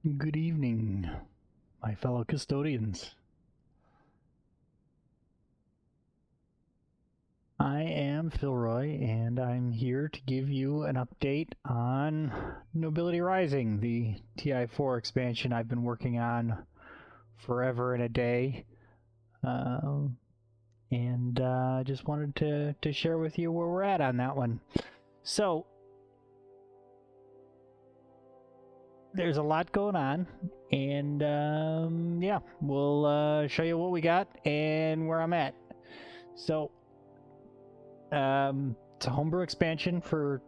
Good evening, my fellow custodians. I am Philroy, and I'm here to give you an update on Nobility Rising, the TI4 expansion I've been working on forever and a day. I just wanted to share with you where we're at on that one. So, there's a lot going on, and yeah, we'll show you what we got and where I'm at. So, it's a homebrew expansion for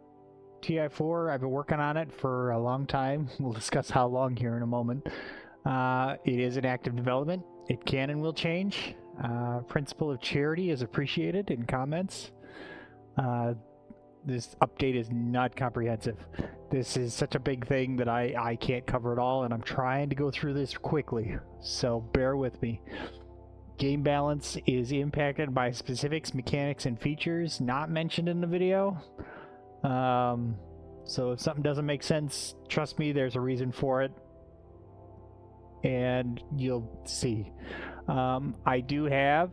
TI4. I've been working on it for a long time. We'll discuss how long here in a moment. It is in active development. It can and will change. Principle of charity is appreciated in comments. This update is not comprehensive. This is such a big thing that I can't cover it all, and I'm trying to go through this quickly, so bear with me. Game balance is impacted by specifics, mechanics, and features not mentioned in the video. So if something doesn't make sense, trust me, there's a reason for it, and you'll see. I do have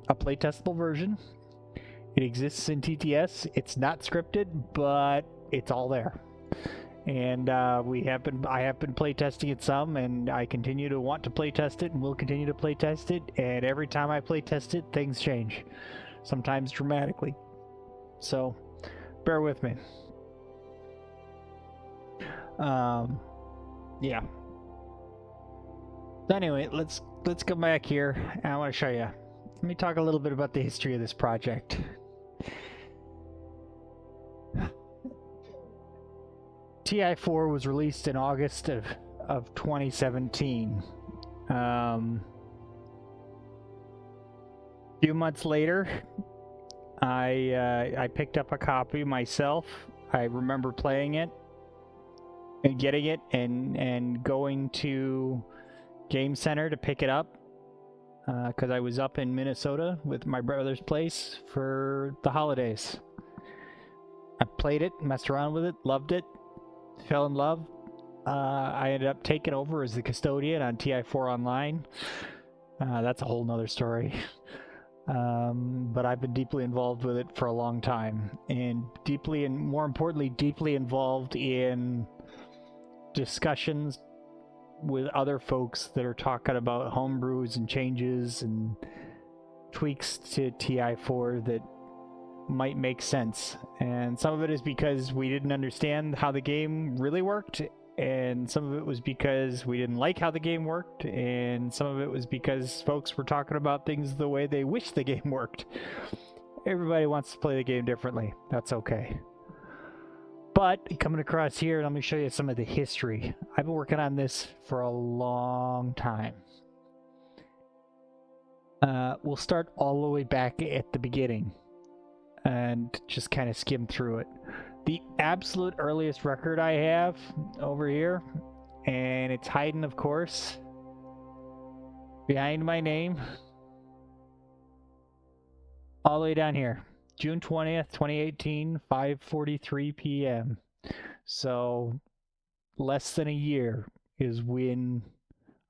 a playtestable version. It exists in TTS. It's not scripted, but it's all there. And I have been playtesting it some, and I continue to want to playtest it, and will continue to playtest it. And every time I playtest it, things change, sometimes dramatically. So, bear with me. Yeah. So anyway, let's go back here, and I want to show you. Let me talk a little bit about the history of this project. TI4 was released in August of 2017. A few months later, I picked up a copy myself. I remember playing it and getting it and going to Game Center to pick it up because I was up in Minnesota with my brother's place for the holidays. I played it, messed around with it, loved it, fell in love. I ended up taking over as the custodian on TI4 Online. That's a whole nother story. But I've been deeply involved with it for a long time, and more importantly, deeply involved in discussions with other folks that are talking about homebrews and changes and tweaks to TI4 that might make sense. And some of it is because we didn't understand how the game really worked, and some of it was because we didn't like how the game worked, and some of it was because folks were talking about things the way they wish the game worked. Everybody wants to play the game differently. That's okay. But coming across here, let me show you some of the history. I've been working on this for a long time. We'll start all the way back at the beginning and just kind of skim through it. The absolute earliest record I have over here, and it's hiding, of course, behind my name, all the way down here. June 20th, 2018, 5:43 p.m. So less than a year is when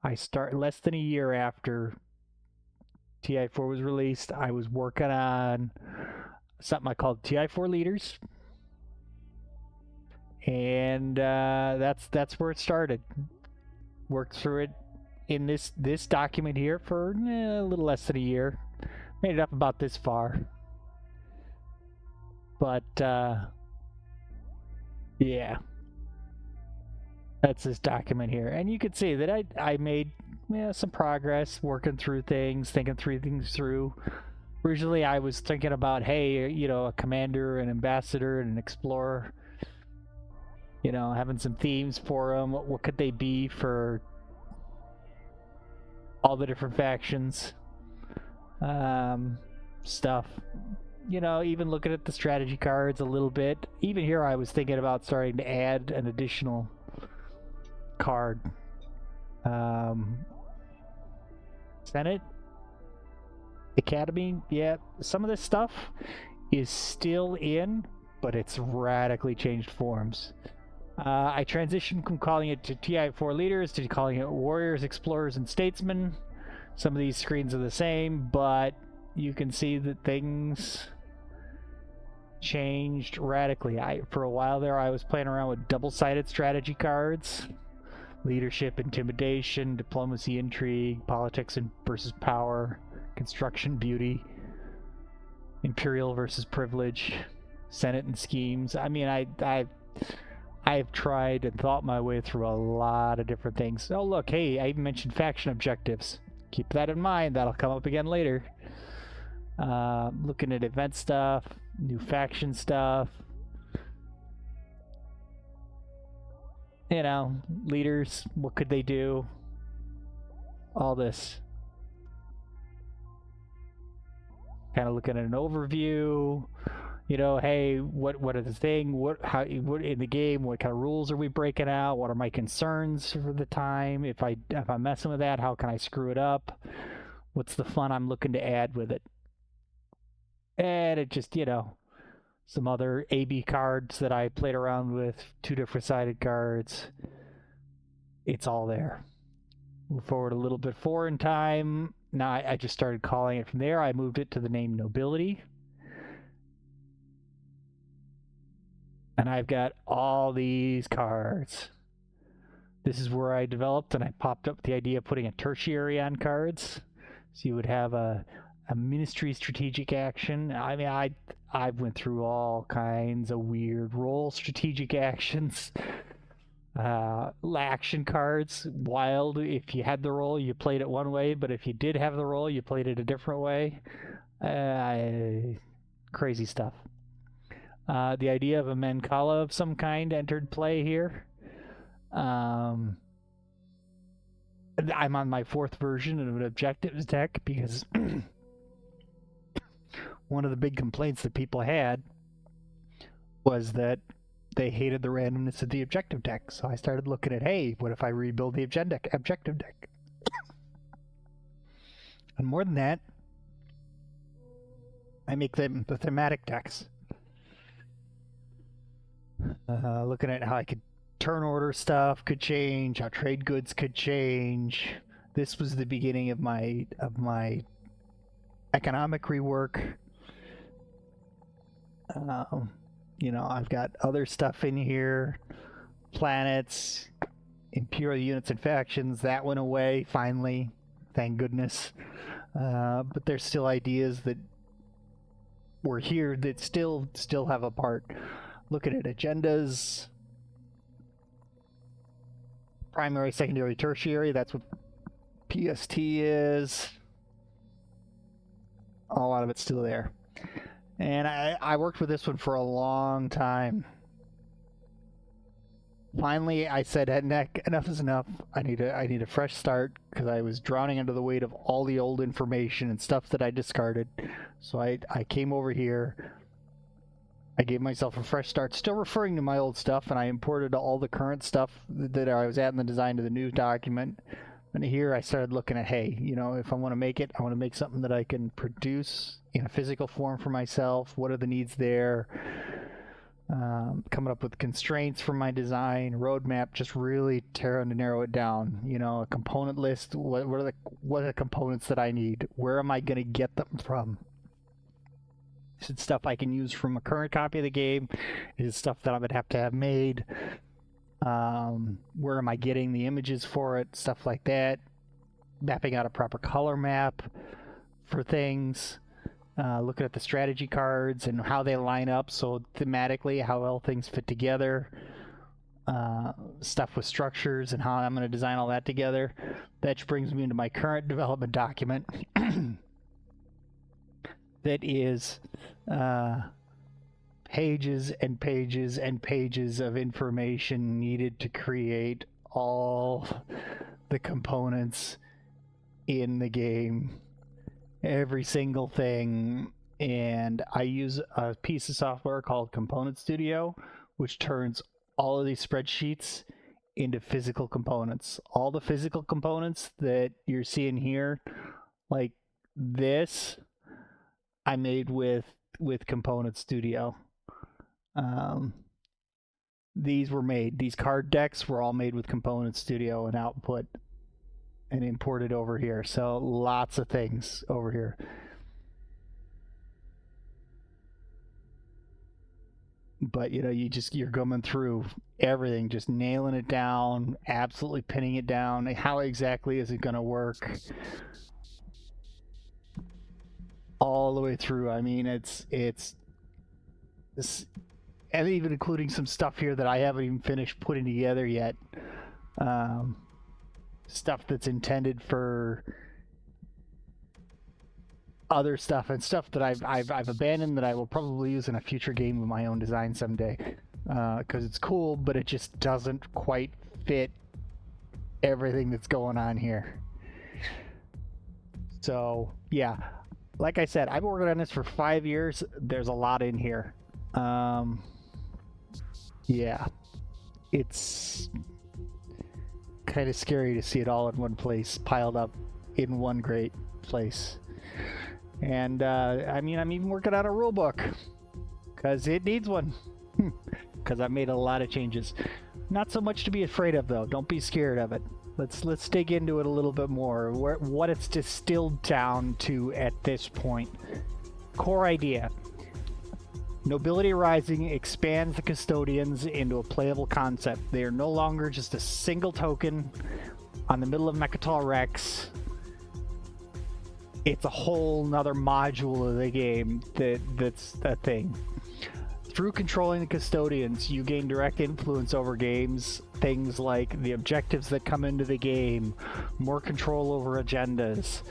I start. Less than a year after TI4 was released, I was working on something I called TI4 Leaders, and that's where it started. Worked through it in this document here for a little less than a year. Made it up about this far. But yeah, that's this document here, and you can see that I made some progress working through things, thinking things through. Originally, I was thinking about, hey, a commander, an ambassador, and an explorer. Having some themes for them. What could they be for all the different factions? Stuff. Even looking at the strategy cards a little bit. Even here, I was thinking about starting to add an additional card. Senate, Academy, yeah, some of this stuff is still in, but it's radically changed forms. I transitioned from calling it to TI4 leaders to calling it warriors, explorers, and statesmen. Some of these screens are the same, but you can see that things changed radically. For a while there, I was playing around with double-sided strategy cards. Leadership, intimidation, diplomacy, intrigue, politics versus power, construction, beauty, imperial versus privilege, senate and schemes. I mean, I've tried and thought my way through a lot of different things. Oh look, hey, I even mentioned faction objectives. Keep that in mind. That'll come up again later. Looking at event stuff, new faction stuff. You know, leaders, what could they do? All this. Kind of looking at an overview. You know, hey, what is the thing? What in the game? What kind of rules are we breaking out? What are my concerns for the time? If I'm messing with that, how can I screw it up? What's the fun I'm looking to add with it? And it just, you know, some other AB cards that I played around with, 2 different sided cards. It's all there. Move forward a little bit forward in time. Now I just started calling it from there. I moved it to the name Nobility. And I've got all these cards. This is where I developed and I popped up the idea of putting a tertiary on cards. So you would have a ministry strategic action. I mean, I went through all kinds of weird role strategic actions. Action cards, wild. If you had the role, you played it one way, but if you did have the role, you played it a different way. Crazy stuff. The idea of a Mancala of some kind entered play here. I'm on my 4th version of an objectives deck because one of the big complaints that people had was that they hated the randomness of the objective deck. So I started looking at, hey, what if I rebuild the objective deck? And more than that, I make them the thematic decks. Looking at how I could turn order stuff could change, how trade goods could change. This was the beginning of my economic rework. You know, I've got other stuff in here, planets, imperial units and factions. That went away finally, thank goodness. But there's still ideas that were here that still have a part. Looking at agendas, primary, secondary, tertiary. That's what PST is. A lot of it's still there. And I worked with this one for a long time. Finally, I said, enough is enough. I need a fresh start because I was drowning under the weight of all the old information and stuff that I discarded. So I came over here. I gave myself a fresh start, still referring to my old stuff, and I imported all the current stuff that I was at in the design of the new document. And here I started looking at, hey, you know, if I want to make it, I want to make something that I can produce in a physical form for myself. What are the needs there? Coming up with constraints for my design, roadmap, just really trying to narrow it down. You know, a component list. What are the components that I need? Where am I going to get them from? Is it stuff I can use from a current copy of the game? Is it stuff that I'm going to have made? Where am I getting the images for it? Stuff like that. Mapping out a proper color map for things. Looking at the strategy cards and how they line up. So thematically, how well things fit together. Stuff with structures and how I'm going to design all that together. That brings me into my current development document. That is pages and pages and pages of information needed to create all the components in the game, every single thing. And I use a piece of software called Component Studio, which turns all of these spreadsheets into physical components. All the physical components that you're seeing here, like this, I made with Component Studio. these were made. These card decks were all made with Component Studio and output and imported over here. So lots of things over here. But you're going through everything, just nailing it down, absolutely pinning it down. How exactly is it going to work? All the way through. I mean, it's and even including some stuff here that I haven't even finished putting together yet. Stuff that's intended for other stuff, and stuff that I've abandoned that I will probably use in a future game of my own design someday, because it's cool, but it just doesn't quite fit everything that's going on here. So yeah, like I said, I've been working on this for 5 years. There's a lot in here. Yeah, it's kind of scary to see it all in one place, piled up in one great place. And I mean, I'm even working on a rule book because it needs one. Because I've made a lot of changes. Not so much to be afraid of, though. Don't be scared of it. Let's dig into it a little bit more. What it's distilled down to at this point. Core idea. Nobility Rising expands the custodians into a playable concept. They are no longer just a single token on the middle of Mechatol Rex. It's a whole nother module of the game that's a thing. Through controlling the custodians, you gain direct influence over games. Things like the objectives that come into the game, more control over agendas,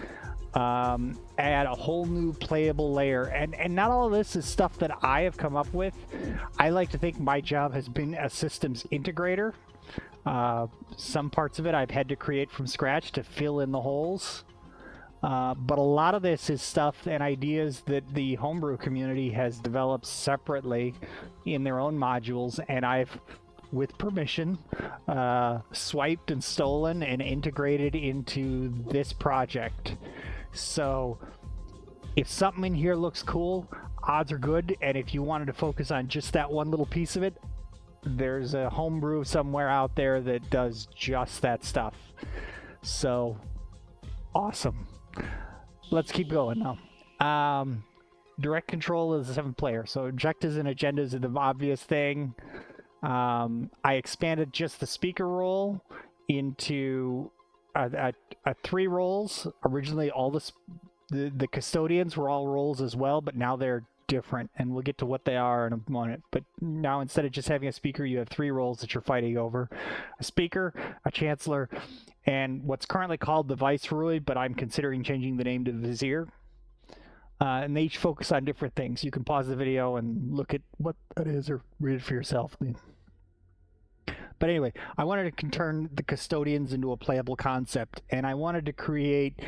add a whole new playable layer. And not all of this is stuff that I have come up with. I like to think my job has been a systems integrator. Some parts of it I've had to create from scratch to fill in the holes. But a lot of this is stuff and ideas that the homebrew community has developed separately in their own modules, and I've, with permission, swiped and stolen and integrated into this project. So if something in here looks cool, odds are good, and if you wanted to focus on just that one little piece of it, there's a homebrew somewhere out there that does just that stuff. So awesome. Let's keep going now. Direct control is the 7th player, so objectives and agendas are the obvious thing. I expanded just the speaker role into 3 roles. Originally, all the custodians were all roles as well, but now they're different, and we'll get to what they are in a moment. But now, instead of just having a speaker, you have 3 roles that you're fighting over: a speaker, a chancellor, and what's currently called the viceroy, but I'm considering changing the name to the vizier. And they each focus on different things. You can pause the video and look at what that is, or read it for yourself. But anyway, I wanted to turn the custodians into a playable concept, and I wanted to create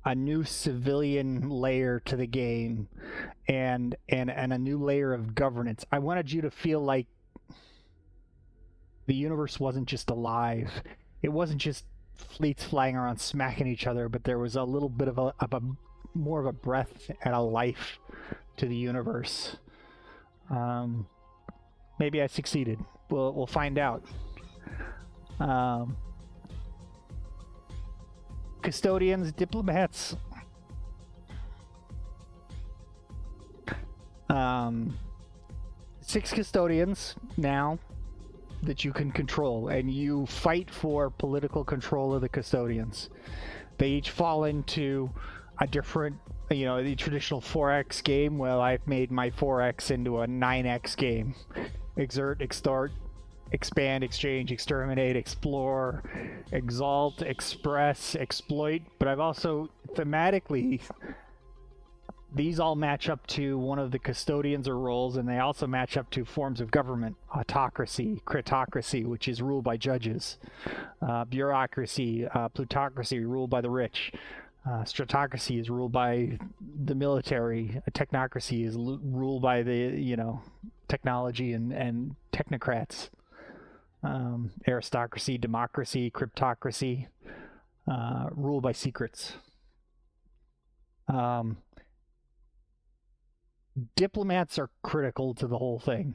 a new civilian layer to the game, and a new layer of governance. I wanted you to feel like the universe wasn't just alive. It wasn't just fleets flying around smacking each other, but there was a little bit of a more of a breath and a life to the universe. Maybe I succeeded. We'll find out. Custodians, diplomats. 6 custodians now that you can control, and you fight for political control of the custodians. They each fall into a different, the traditional 4X game. Well, I've made my 4X into a 9X game. Exert, extort, expand, exchange, exterminate, explore, exalt, express, exploit. But I've also thematically, these all match up to one of the custodians or roles, and they also match up to forms of government: autocracy, critocracy, which is ruled by judges, bureaucracy, plutocracy, ruled by the rich, stratocracy is ruled by the military, technocracy is ruled by the technology and technocrats, aristocracy, democracy, cryptocracy, ruled by secrets. Diplomats are critical to the whole thing.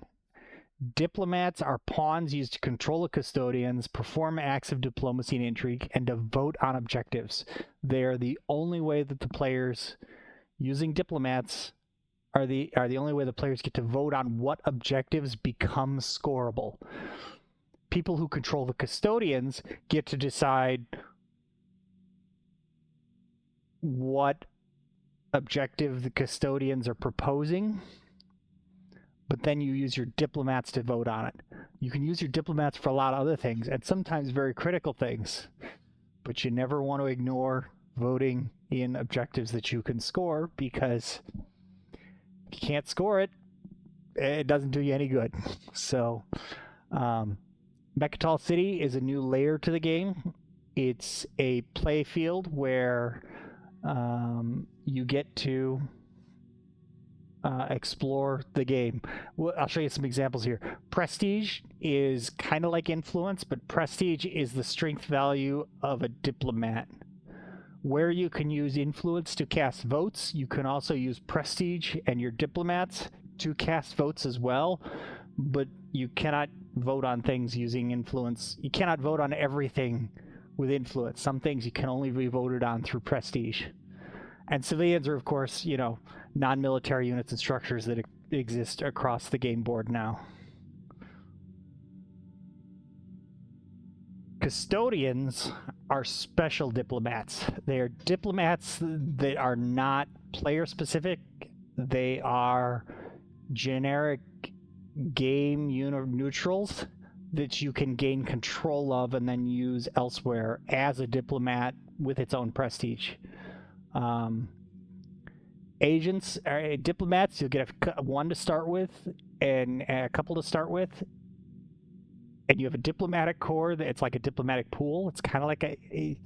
Diplomats are pawns used to control the custodians, perform acts of diplomacy and intrigue, and to vote on objectives. They are the only way that the players using diplomats are the only way the players get to vote on what objectives become scoreable. People who control the custodians get to decide what objective the custodians are proposing, but then you use your diplomats to vote on it. You can use your diplomats for a lot of other things, and sometimes very critical things, but you never want to ignore voting in objectives that you can score, because if you can't score it, it doesn't do you any good. So, Mechatol City is a new layer to the game. It's a play field where you get to explore the game. Well, I'll show you some examples here. Prestige is kind of like influence, but prestige is the strength value of a diplomat. Where you can use influence to cast votes, you can also use prestige and your diplomats to cast votes as well, but you cannot vote on things using influence. You cannot vote on everything with influence. Some things you can only be voted on through prestige. And civilians are, of course, you know, non-military units and structures that exist across the game board now. Custodians are special diplomats. They are diplomats that are not player-specific. They are generic game neutrals that you can gain control of and then use elsewhere as a diplomat with its own prestige. Agents, diplomats, you'll get one to start with and a couple to start with. And you have a diplomatic corps it's like a diplomatic pool. It's kind of like a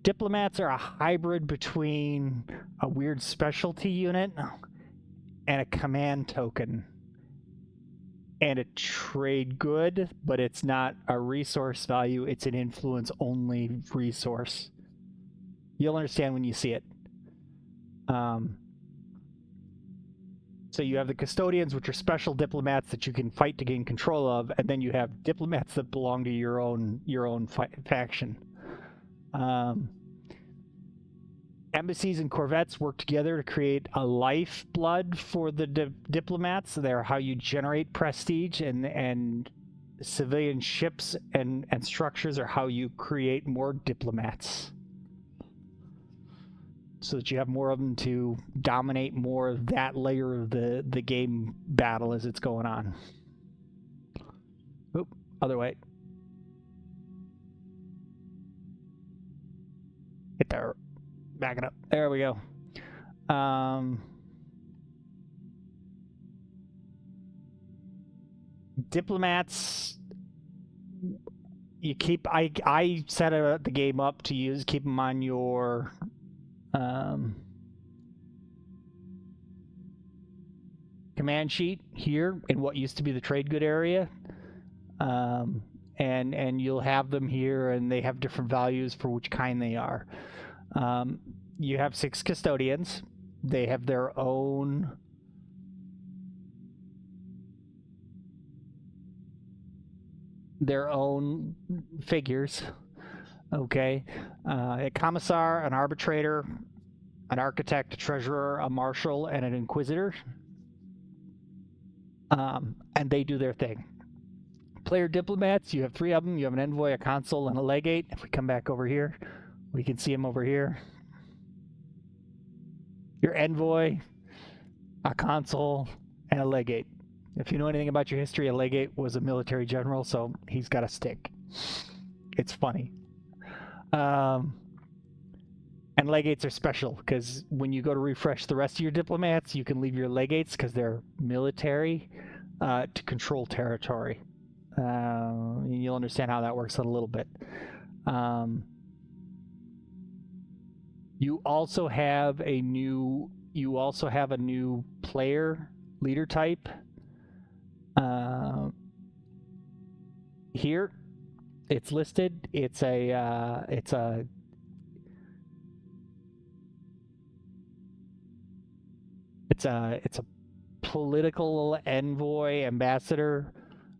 diplomats are a hybrid between a weird specialty unit and a command token and a trade good, but it's not a resource value. It's an influence only resource. You'll understand when you see it. So you have the custodians, which are special diplomats that you can fight to gain control of, and then you have diplomats that belong to your own faction. Embassies and corvettes work together to create a lifeblood for the diplomats. They're how you generate prestige, and civilian ships and structures are how you create more diplomats, so that you have more of them to dominate more of that layer of the game battle as it's going on. Oop, other way. Hit there. Back it up. There we go. Diplomats, you keep, I set the game up to keep them on your command sheet here in what used to be the trade good area, and you'll have them here, and they have different values for which kind they are. You have 6 custodians. They have their own figures. Okay, a commissar, an arbitrator, an architect, a treasurer, a marshal, and an inquisitor. And they do their thing. Player diplomats, you have 3 of them. You have an envoy, a consul, and a legate. If we come back over here, we can see them over here. Your envoy, a consul, and a legate. If you know anything about your history, a legate was a military general, so he's got a stick. It's funny. And legates are special, because when you go to refresh the rest of your diplomats, you can leave your legates, because they're military, to control territory. You'll understand how that works in a little bit. You also have a new player leader type. Here, it's listed. It's a political envoy, ambassador.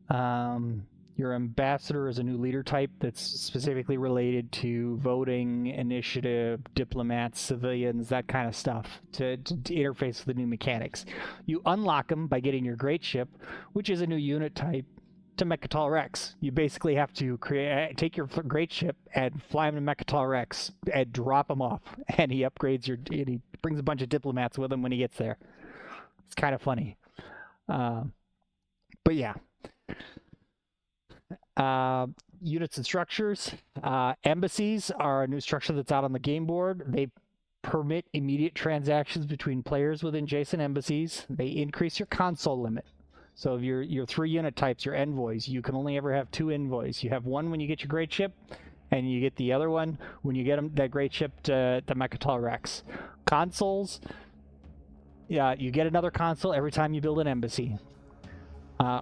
Your ambassador is a new leader type that's specifically related to voting, initiative, diplomats, civilians, that kind of stuff to interface with the new mechanics. You unlock them by getting your great ship, which is a new unit type, to Mechatol Rex. You basically have to take your great ship and fly him to Mechatol Rex and drop him off, and he upgrades and he brings a bunch of diplomats with him when he gets there. It's kind of funny. But yeah. Units and structures. Embassies are a new structure that's out on the game board. They permit immediate transactions between players within adjacent embassies. They increase your console limit. So if your 3 unit types, your envoys, you can only ever have 2 envoys. You have one when you get your great ship, and you get the other one when you get that great ship to Mechatol Rex. Consoles, yeah, you get another console every time you build an embassy.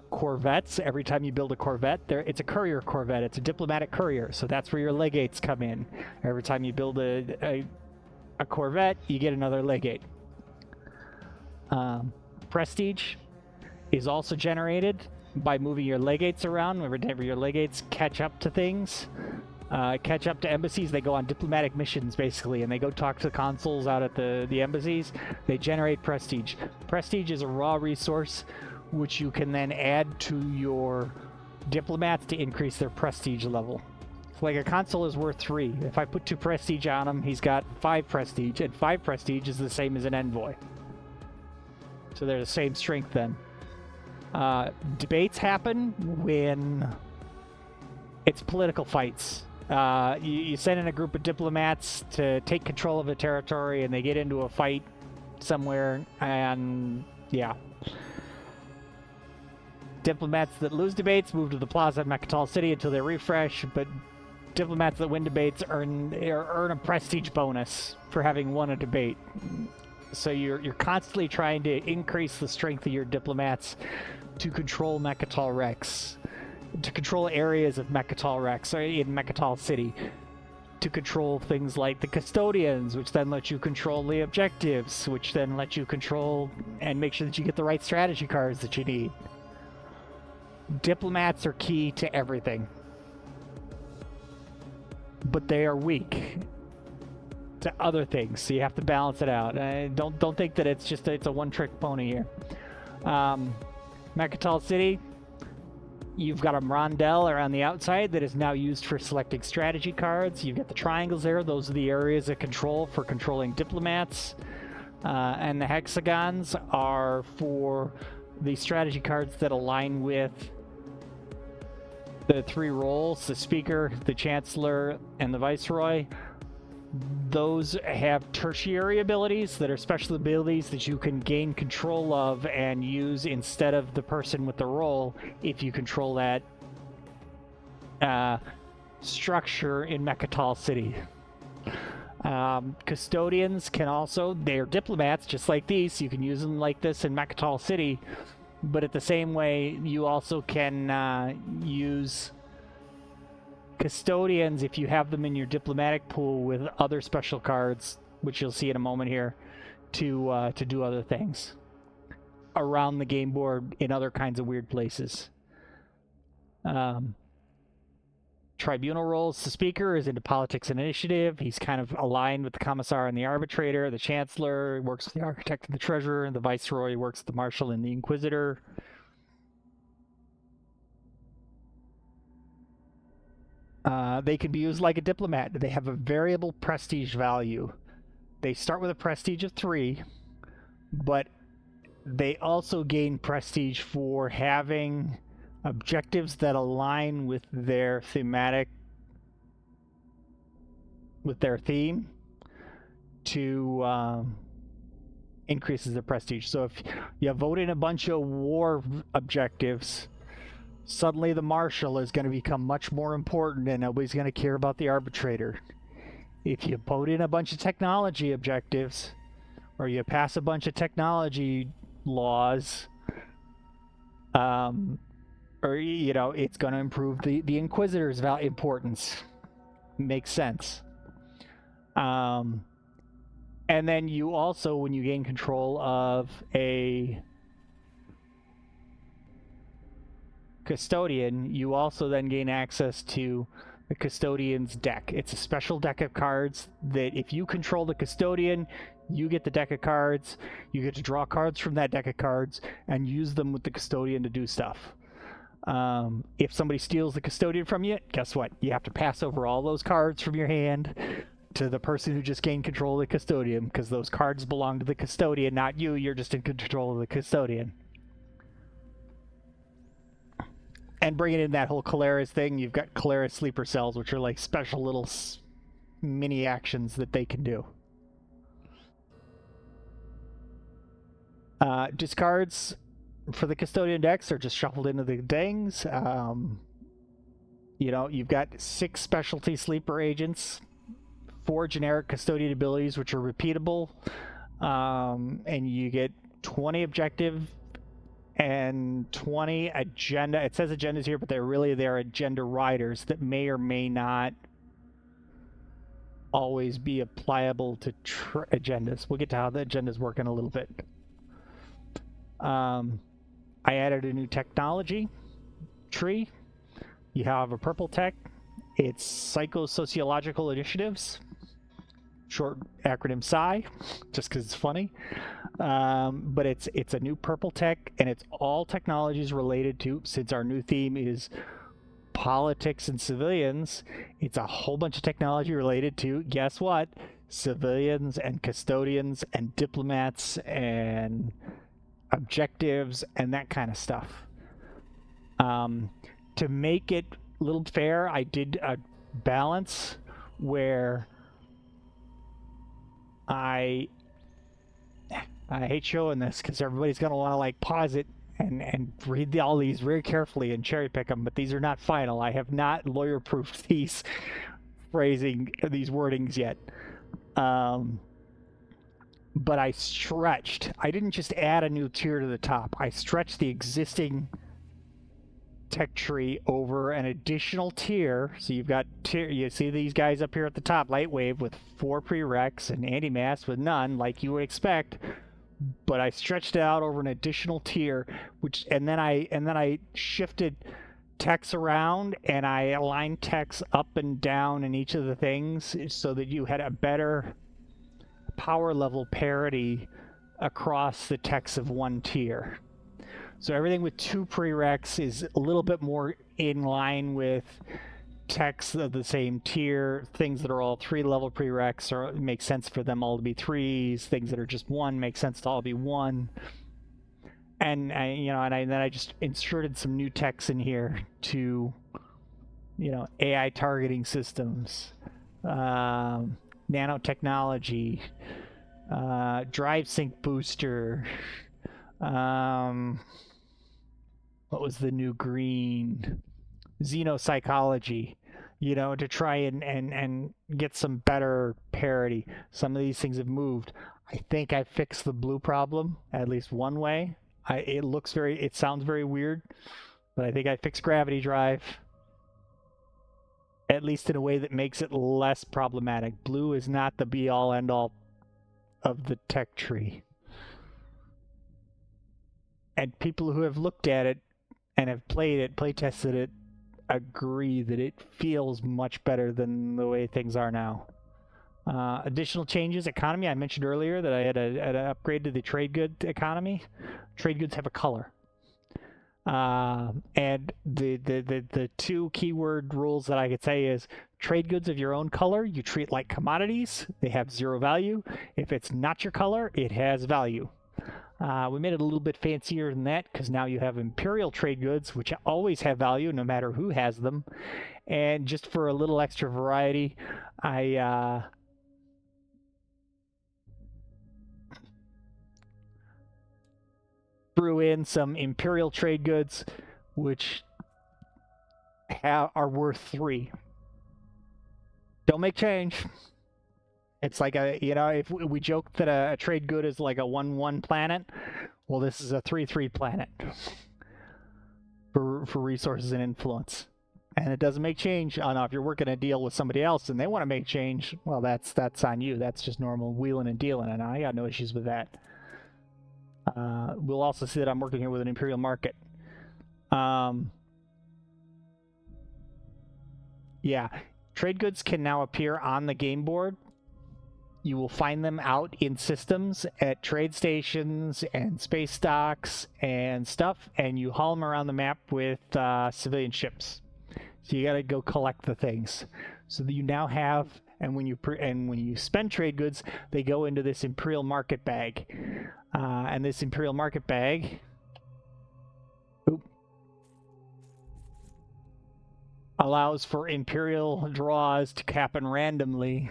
Corvettes, every time you build a Corvette, it's a courier Corvette. It's a diplomatic courier, so that's where your legates come in. Every time you build a Corvette, you get another legate. Prestige is also generated by moving your legates around. Whenever your legates catch up to things, catch up to embassies, they go on diplomatic missions, basically, and they go talk to consuls out at the embassies. They generate prestige. Prestige is a raw resource which you can then add to your diplomats to increase their prestige level. So like a consul is worth 3. If I put 2 prestige on him, he's got 5 prestige, and 5 prestige is the same as an envoy. So they're the same strength then. Debates happen when it's political fights. You send in a group of diplomats to take control of a territory, and they get into a fight somewhere, and yeah. Diplomats that lose debates move to the plaza at Mechatol City until they refresh, but diplomats that win debates earn a prestige bonus for having won a debate. So you're constantly trying to increase the strength of your diplomats to control Mechatol Rex, to control areas of Mechatol Rex, or in Mechatol City, to control things like the custodians, which then let you control the objectives, which then let you control and make sure that you get the right strategy cards that you need. Diplomats are key to everything, but they are weak to other things, so you have to balance it out. Don't think that it's a one-trick pony here. Mechatol City, you've got a rondel around the outside that is now used for selecting strategy cards. You've got the triangles there; those are the areas of control for controlling diplomats, and the hexagons are for the strategy cards that align with the 3 roles: the Speaker, the Chancellor, and the Viceroy. Those have tertiary abilities that are special abilities that you can gain control of and use instead of the person with the role if you control that structure in Mechatol City. Custodians can also, they're diplomats just like these, so you can use them like this in Mechatol City, but at the same way you also can use custodians if you have them in your diplomatic pool with other special cards, which you'll see in a moment here, to do other things around the game board in other kinds of weird places. Tribunal roles. The Speaker is into politics and initiative. He's kind of aligned with the Commissar and the Arbitrator. The Chancellor works with the Architect and the Treasurer, and the Viceroy works with the Marshal and the Inquisitor. They can be used like a diplomat. They have a variable prestige value. They start with a prestige of 3, but they also gain prestige for having objectives that align with their thematic, with their theme, to increases their prestige. So if you vote in a bunch of war objectives, suddenly the Marshal is going to become much more important and nobody's going to care about the Arbitrator. If you vote in a bunch of technology objectives, or you pass a bunch of technology laws, or, you know, it's going to improve the Inquisitor's importance. Makes sense. And then you also, when you gain control of a custodian, you also then gain access to the custodian's deck. It's a special deck of cards that if you control the custodian, you get the deck of cards. You get to draw cards from that deck of cards and use them with the custodian to do stuff. If somebody steals the custodian from you, guess what? You have to pass over all those cards from your hand to the person who just gained control of the custodian, because those cards belong to the custodian, not you. You're just in control of the custodian. And bringing in that whole Kalaris thing, you've got Kalaris sleeper cells, which are like special little mini actions that they can do. Discards for the custodian decks are just shuffled into the dings. You know, you've got 6 specialty sleeper agents, 4 generic custodian abilities, which are repeatable, and you get 20 objective and 20 agenda. It says agendas here, but they're agenda riders that may or may not always be applicable to agendas. We'll get to how the agendas work in a little bit. I added a new technology tree. You have a purple tech. It's psychosociological initiatives, short acronym PSI, just because it's funny. But it's a new purple tech, and it's all technologies related to, since our new theme is politics and civilians, it's a whole bunch of technology related to, guess what? Civilians and custodians and diplomats and objectives and that kind of stuff. To make it a little fair, I did a balance where I hate showing this because everybody's going to want to like pause it and read all these very carefully and cherry pick them, but these are not final. I have not lawyer proofed these these wordings yet. But I stretched. I didn't just add a new tier to the top. I stretched the existing tech tree over an additional tier. So you've got you see these guys up here at the top, Lightwave with 4 prereqs and Anti-Mass with none, like you would expect. But I stretched it out over an additional tier, and then I shifted techs around, and I aligned techs up and down in each of the things so that you had a better power level parity across the techs of one tier. So everything with 2 prereqs is a little bit more in line with techs of the same tier. Things that are all 3 level prereqs make sense for them all to be 3s. Things that are just 1 make sense to all be 1. And then I just inserted some new techs in here to, AI targeting systems, nanotechnology, drive sync booster. What was the new green? Xenopsychology, to try and get some better parity. Some of these things have moved. I think I fixed the blue problem at least one way. It sounds very weird, but I think I fixed gravity drive, at least in a way that makes it less problematic. Blue is not the be-all end-all of the tech tree. And people who have looked at it and have played it, play tested it, agree that it feels much better than the way things are now. Additional changes, economy. I mentioned earlier that I had an upgrade to the trade good economy. Trade goods have a color. And the 2 keyword rules that I could say is trade goods of your own color, you treat like commodities. They have 0 value. If it's not your color, it has value. We made it a little bit fancier than that because now you have imperial trade goods, which always have value no matter who has them. And just for a little extra variety, I threw in some imperial trade goods, which are worth 3. Don't make change. It's like if we joke that a trade good is like a 1/1 planet, well, this is a 3/3 planet for resources and influence, and it doesn't make change. Oh, no, if you're working a deal with somebody else and they want to make change, well, that's on you. That's just normal wheeling and dealing, and I got no issues with that. We'll also see that I'm working here with an imperial market. Yeah, trade goods can now appear on the game board. You will find them out in systems at trade stations and space docks and stuff, and you haul them around the map with civilian ships. So you got to go collect the things. So that you now have, and when you spend trade goods, they go into this Imperial Market bag, and this Imperial Market bag. Allows for Imperial draws to happen randomly.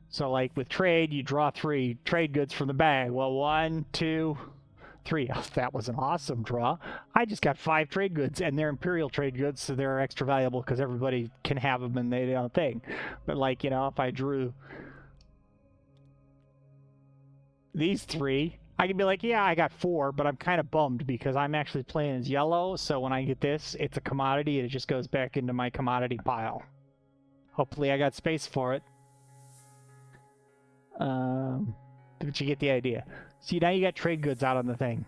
So like with trade, you draw 3 trade goods from the bag. Well, 1, 2, 3. Oh, that was an awesome draw. I just got 5 trade goods, and they're Imperial trade goods, so they're extra valuable because everybody can have them and they don't thing. But like, you know, if I drew these 3, I can be like, yeah, I got 4, but I'm kind of bummed because I'm actually playing as yellow, so when I get this, it's a commodity, and it just goes back into my commodity pile. Hopefully I got space for it. But you get the idea. See, now you got trade goods out on the thing.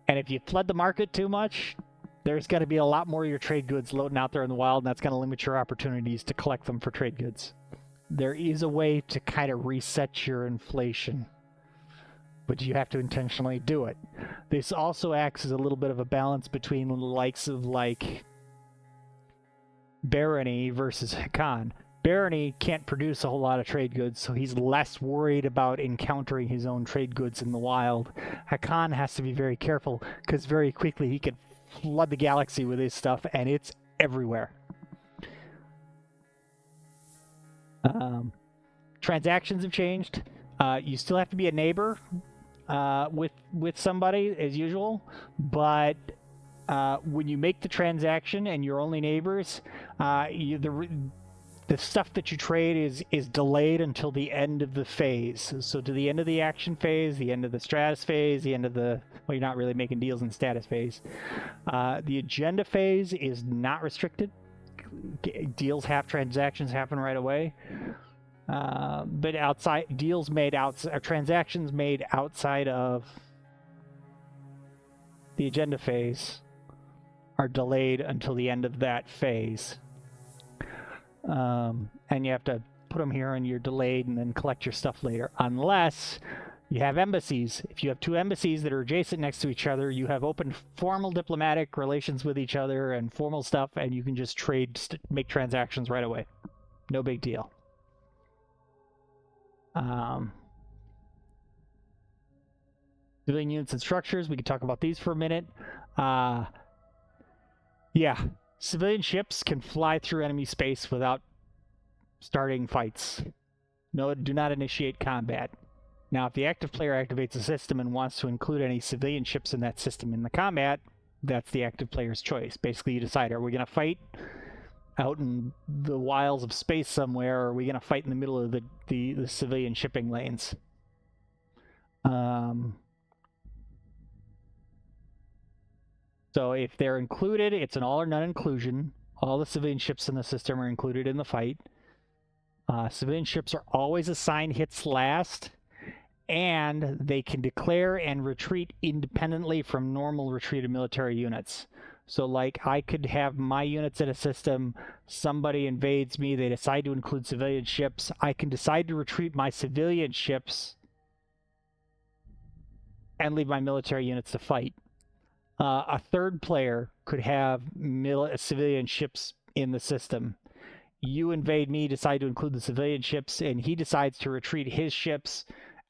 And if you flood the market too much, there's going to be a lot more of your trade goods loading out there in the wild, and that's going to limit your opportunities to collect them for trade goods. There is a way to kind of reset your inflation, but you have to intentionally do it. This also acts as a little bit of a balance between the likes of like Barony versus Hakan. Barony can't produce a whole lot of trade goods, so he's less worried about encountering his own trade goods in the wild. Hakan has to be very careful, because very quickly he could flood the galaxy with his stuff, and it's everywhere. Transactions have changed. You still have to be a neighbor with somebody, as usual, but when you make the transaction and you're only neighbors, the stuff that you trade is delayed until the end of the phase. So to the end of the action phase, the end of the status phase, the end of the... Well, you're not really making deals in status phase. The agenda phase is not restricted. Deals transactions happen right away. But outside... Deals made outside... transactions made outside of the agenda phase are delayed until the end of that phase. And you have to put them here and you're delayed and then collect your stuff later. Unless you have embassies. If you have 2 embassies that are adjacent next to each other, you have open formal diplomatic relations with each other and formal stuff, and you can just make transactions right away. No big deal. Civilian units and structures, we can talk about these for a minute. Yeah. Civilian ships can fly through enemy space without starting fights. No, do not initiate combat. Now, if the active player activates a system and wants to include any civilian ships in that system in the combat, that's the active player's choice. Basically, you decide, are we going to fight out in the wilds of space somewhere, or are we going to fight in the middle of the civilian shipping lanes? So if they're included, it's an all or none inclusion. All the civilian ships in the system are included in the fight. Civilian ships are always assigned hits last, and they can declare and retreat independently from normal retreated military units. So like I could have my units in a system, somebody invades me, they decide to include civilian ships. I can decide to retreat my civilian ships and leave my military units to fight. A third player could have civilian ships in the system. You invade me, decide to include the civilian ships, and he decides to retreat his ships.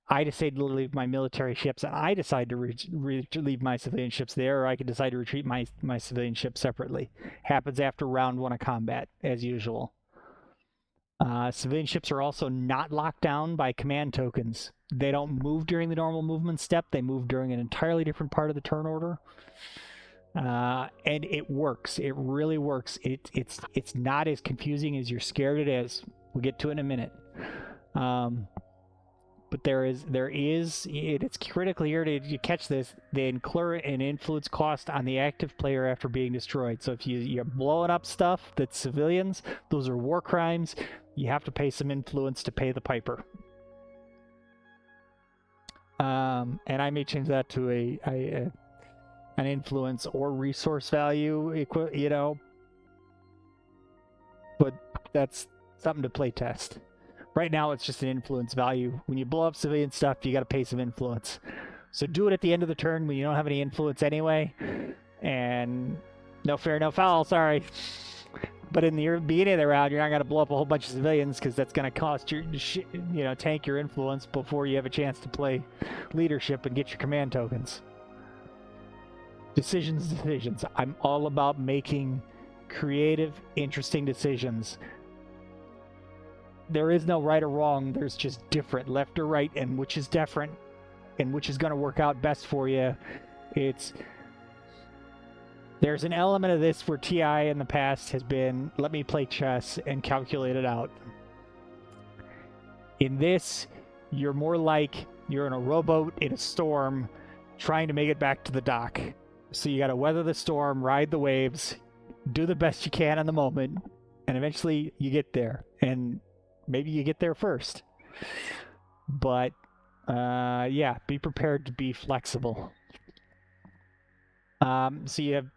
I decide to leave my military ships, and I decide to leave my civilian ships there, or I can decide to retreat my civilian ships separately. Happens after round 1 of combat, as usual. Civilian ships are also not locked down by command tokens. They don't move during the normal movement step. They move during an entirely different part of the turn order. And it works. It really works. It's not as confusing as you're scared it is. We'll get to it in a minute. But it's critical here to catch this. They incur an influence cost on the active player after being destroyed. So if you're blowing up stuff that's civilians, those are war crimes. You have to pay some influence to pay the piper. And I may change that to an influence or resource value, but that's something to play test. Right now, it's just an influence value. When you blow up civilian stuff, you got to pay some influence. So do it at the end of the turn when you don't have any influence anyway. And no fair, no foul, sorry. But in the beginning of the round, you're not going to blow up a whole bunch of civilians because that's going to cost your, tank your influence before you have a chance to play leadership and get your command tokens. Decisions. I'm all about making creative, interesting decisions. There is no right or wrong. There's just different, left or right, and which is different, and which is going to work out best for you. There's an element of this where TI in the past has been, let me play chess and calculate it out. In this, you're more like you're in a rowboat in a storm trying to make it back to the dock. So you got to weather the storm, ride the waves, do the best you can in the moment, and eventually you get there. And maybe you get there first. But, yeah, be prepared to be flexible. So you have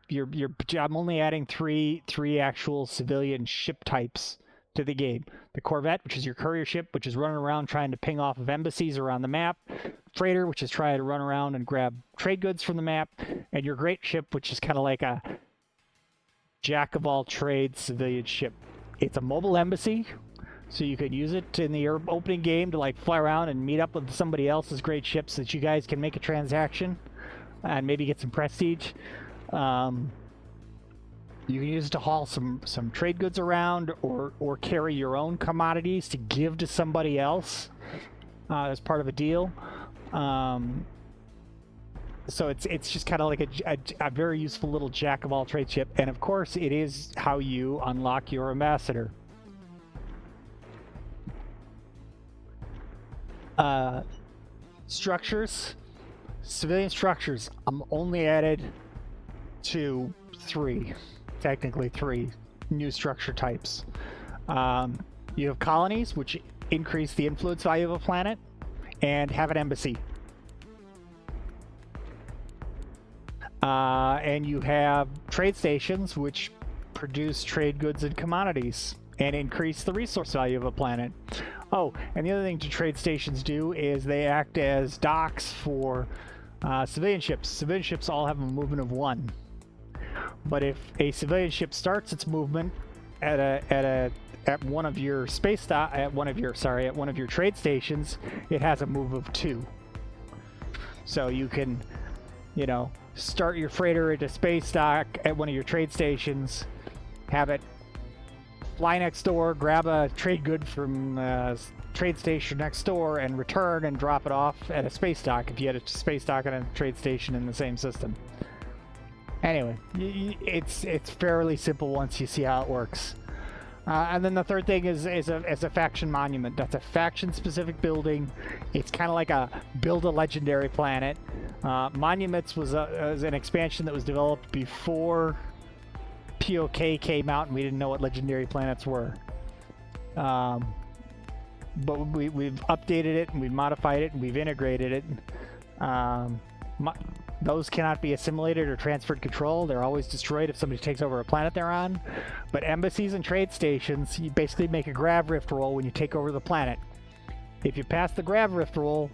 I'm only adding three actual civilian ship types to the game. The Corvette, which is your courier ship, which is running around trying to ping off of embassies around the map. Freighter, which is trying to run around and grab trade goods from the map. And your great ship, which is kind of like a jack-of-all-trades civilian ship. It's a mobile embassy, so you could use it in the opening game to like fly around and meet up with somebody else's great ship so that you guys can make a transaction and maybe get some prestige. You can use it to haul some trade goods around or carry your own commodities to give to somebody else as part of a deal. So it's just kind of like a very useful little jack-of-all-trades ship. And of course, it is how you unlock your ambassador. Structures. Civilian structures. I'm only added to technically three new structure types. You have colonies, which increase the influence value of a planet, and have an embassy. And you have trade stations, which produce trade goods and commodities and increase the resource value of a planet. Oh, and the other thing trade stations do is they act as docks for civilian ships. Civilian ships all have a movement of 1. But if a civilian ship starts its movement at one of your trade stations, it has a move of 2. So you can, start your freighter at a space dock at one of your trade stations, have it fly next door, grab a trade good from trade station next door, and return and drop it off at a space dock if you had a space dock and a trade station in the same system. Anyway, it's fairly simple once you see how it works. And then the third thing is a faction monument. That's a faction-specific building. It's kind of like a build a legendary planet. Monuments was an expansion that was developed before POK came out, and we didn't know what legendary planets were. But we've updated it, and we've modified it, and we've integrated it. Those cannot be assimilated or transferred control. They're always destroyed if somebody takes over a planet they're on. But embassies and trade stations, you basically make a grav rift roll when you take over the planet. If you pass the grav rift roll,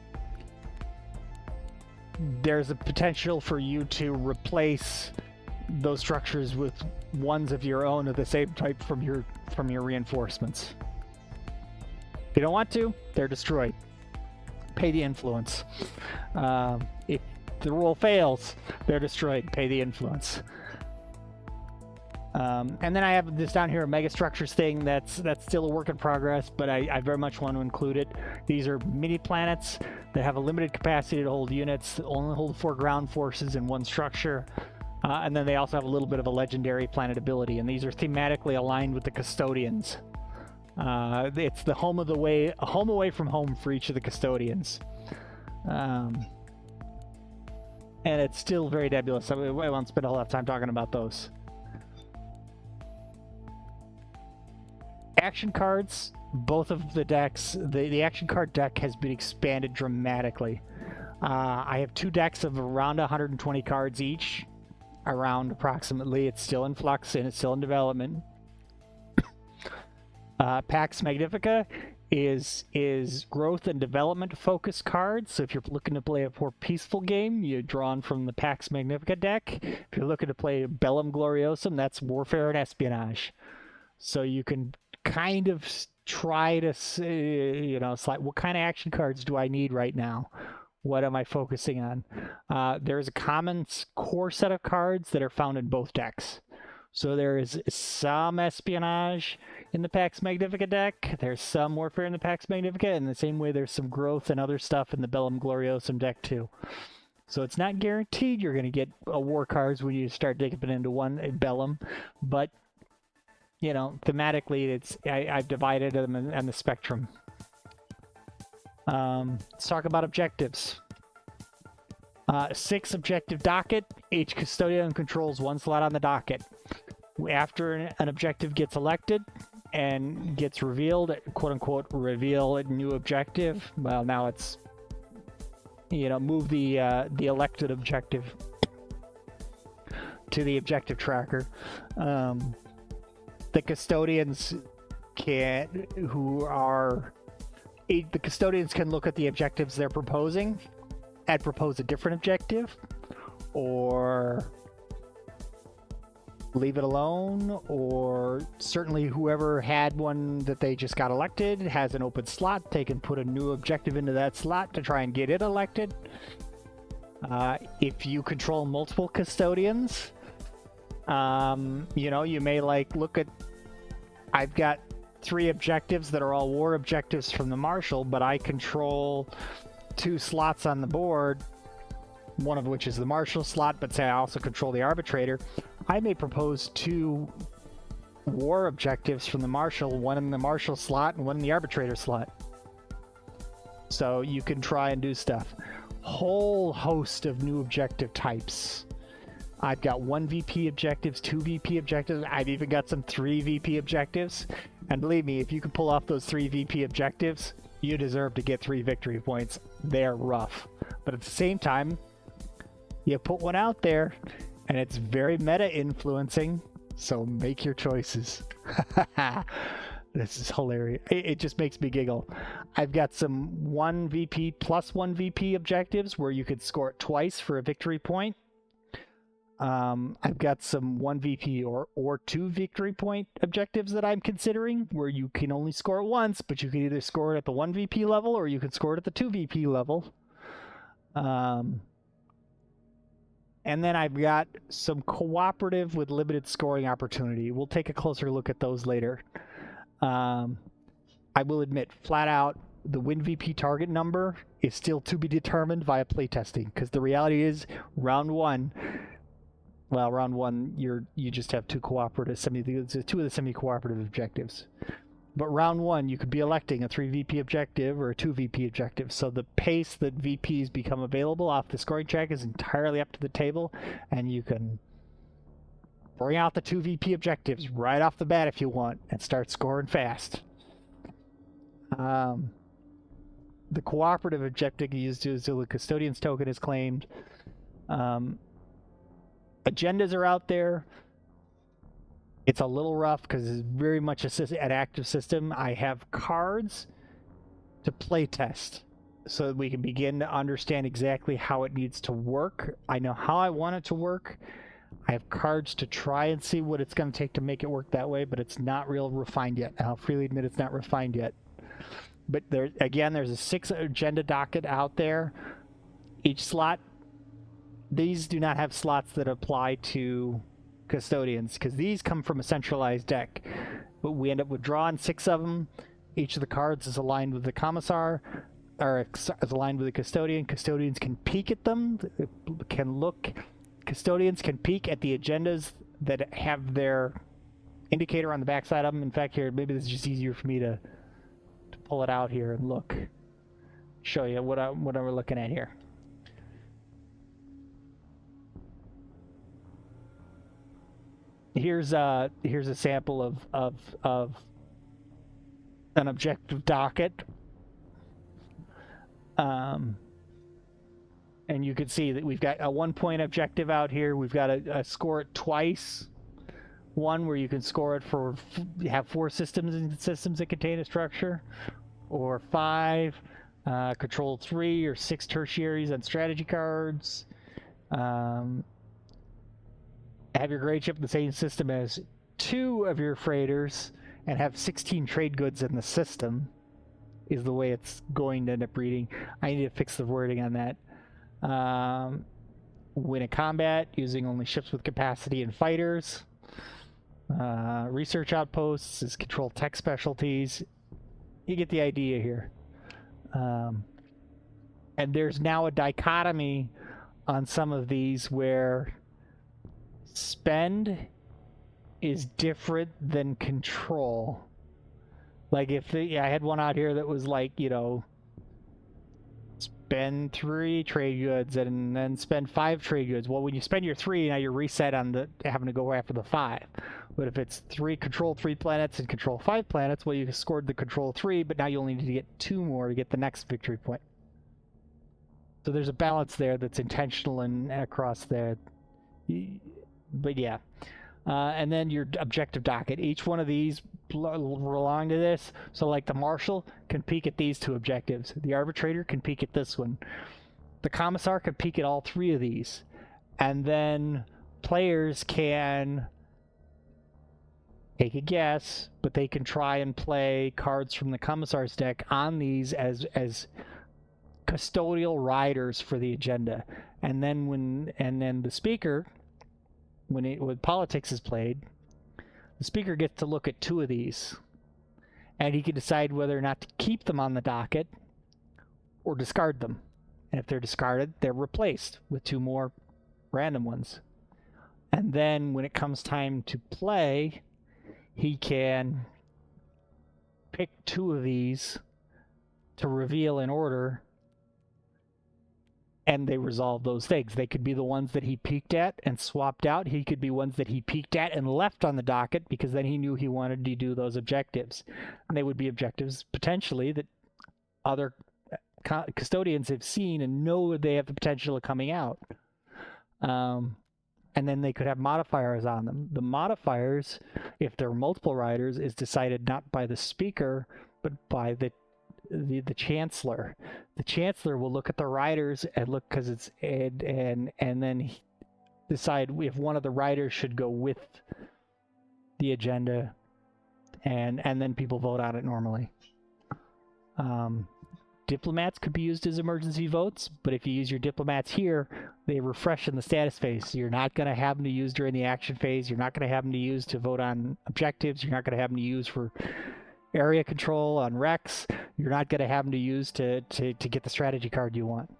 there's a potential for you to replace those structures with ones of your own of the same type from your reinforcements. If you don't want to, they're destroyed. Pay the influence. If the roll fails, they're destroyed. Pay the influence. And then I have this down here, a mega structures thing that's still a work in progress, but I very much want to include it. These are mini planets that have a limited capacity to hold units, only hold 4 ground forces in one structure. And then they also have a little bit of a legendary planet ability, and these are thematically aligned with the custodians. It's the home away from home for each of the custodians. And it's still very nebulous. I won't spend a whole lot of time talking about those. Action cards, both of the decks, the action card deck has been expanded dramatically. I have 2 decks of around 120 cards each, around approximately. It's still in flux and it's still in development. Pax Magnifica is growth and development focused cards. So if you're looking to play a more peaceful game, you're drawn from the Pax Magnifica deck. If you're looking to play Bellum Gloriosum, that's warfare and espionage. So you can kind of try to, it's like, what kind of action cards do I need right now? What am I focusing on? There's a common core set of cards that are found in both decks. So there is some espionage in the Pax Magnifica deck. There's some warfare in the Pax Magnifica, and the same way there's some growth and other stuff in the Bellum Gloriosum deck too. So it's not guaranteed you're going to get war cards when you start digging into one Bellum, but thematically, I've divided them on the spectrum. Let's talk about objectives. 6 objective docket. Each custodian controls 1 slot on the docket. After an objective gets elected and gets revealed, quote unquote, reveal a new objective. Well, now it's, move the elected objective to the objective tracker. The custodians can look at the objectives they're proposing and propose a different objective, or leave it alone, or certainly whoever had one that they just got elected has an open slot. They can put a new objective into that slot to try and get it elected. If you control multiple custodians, you may look at, I've got 3 objectives that are all war objectives from the Marshal, but I control 2 slots on the board, one of which is the Marshal slot, but say I also control the Arbitrator. I may propose 2 war objectives from the Marshal, one in the Marshal slot and one in the Arbitrator slot. So you can try and do stuff. Whole host of new objective types. I've got 1 VP objectives, 2 VP objectives. I've even got some 3 VP objectives. And believe me, if you can pull off those 3 VP objectives, you deserve to get 3 victory points. They're rough. But at the same time, you put one out there, and it's very meta influencing, so make your choices. This is hilarious. It just makes me giggle. I've got some 1 VP plus 1 VP objectives where you could score it twice for a victory point. I've got some 1 VP or 2 victory point objectives that I'm considering where you can only score it once, but you can either score it at the 1 VP level or you can score it at the 2 VP level. And then I've got some cooperative with limited scoring opportunity. We'll take a closer look at those later. I will admit, flat out, the win VP target number is still to be determined via playtesting, because the reality is, round one, you just have 2 cooperative, 2 of the semi-cooperative objectives. But round 1, you could be electing a 3 VP objective or a 2 VP objective. So the pace that VPs become available off the scoring track is entirely up to the table, and you can bring out the 2 VP objectives right off the bat if you want and start scoring fast. The cooperative objective used until the custodian's token is claimed. Agendas are out there. It's a little rough because it's very much an active system. I have cards to play test so that we can begin to understand exactly how it needs to work. I know how I want it to work. I have cards to try and see what it's going to take to make it work that way, but it's not real refined yet. I'll freely admit it's not refined yet. But there's a 6 agenda docket out there. Each slot, these do not have slots that apply to custodians, because these come from a centralized deck, but we end up withdrawing 6 of them. Each of the cards is aligned with the commissar, or is aligned with the custodian. Custodians can peek at them, custodians can peek at the agendas that have their indicator on the backside of them. In fact, here, maybe this is just easier for me to pull it out here and show you what we're looking at here. Here's a sample of an objective docket, and you can see that we've got a 1-point objective out here. We've got a score it twice one where you can score it for have 4 systems and systems that contain a structure, or 5. Control 3 or 6 tertiaries on strategy cards. Have your grade ship in the same system as 2 of your freighters, and have 16 trade goods in the system. Is the way it's going to end up reading. I need to fix the wording on that. Win a combat using only ships with capacity and fighters. Research outposts is control tech specialties. You get the idea here. And there's now a dichotomy on some of these where spend is different than control. Like if I had one out here that was like, you know, spend 3 trade goods and then spend 5 trade goods. Well, when you spend your 3, now you're reset on the having to go after the 5. But if it's 3 control 3 planets and control 5 planets, well, you scored the control 3, but now you only need to get 2 more to get the next victory point. So there's a balance there that's intentional and across there. But yeah. And then your objective docket. Each one of these belong to this. So like the Marshal can peek at these 2 objectives. The Arbitrator can peek at this one. The Commissar can peek at all 3 of these. And then players can take a guess, but they can try and play cards from the Commissar's deck on these as custodial riders for the agenda. And then the speaker, when politics is played, the speaker gets to look at 2 of these, and he can decide whether or not to keep them on the docket or discard them. And if they're discarded, they're replaced with 2 more random ones. And then when it comes time to play, he can pick 2 of these to reveal in order, and they resolve those things. They could be the ones that he peeked at and swapped out. He could be ones that he peeked at and left on the docket because then he knew he wanted to do those objectives. And they would be objectives potentially that other custodians have seen and know they have the potential of coming out. And then they could have modifiers on them. The modifiers, if there are multiple riders, is decided not by the speaker, but by the chancellor. The chancellor will look at the riders and look because it's and then decide if one of the riders should go with the agenda, and then people vote on it normally. Diplomats could be used as emergency votes, but if you use your diplomats here, they refresh in the status phase. So you're not going to have them to use during the action phase. You're not going to have them to use to vote on objectives. You're not going to have them to use for area control on Rex. You're not going to have them to use to get the strategy card you want.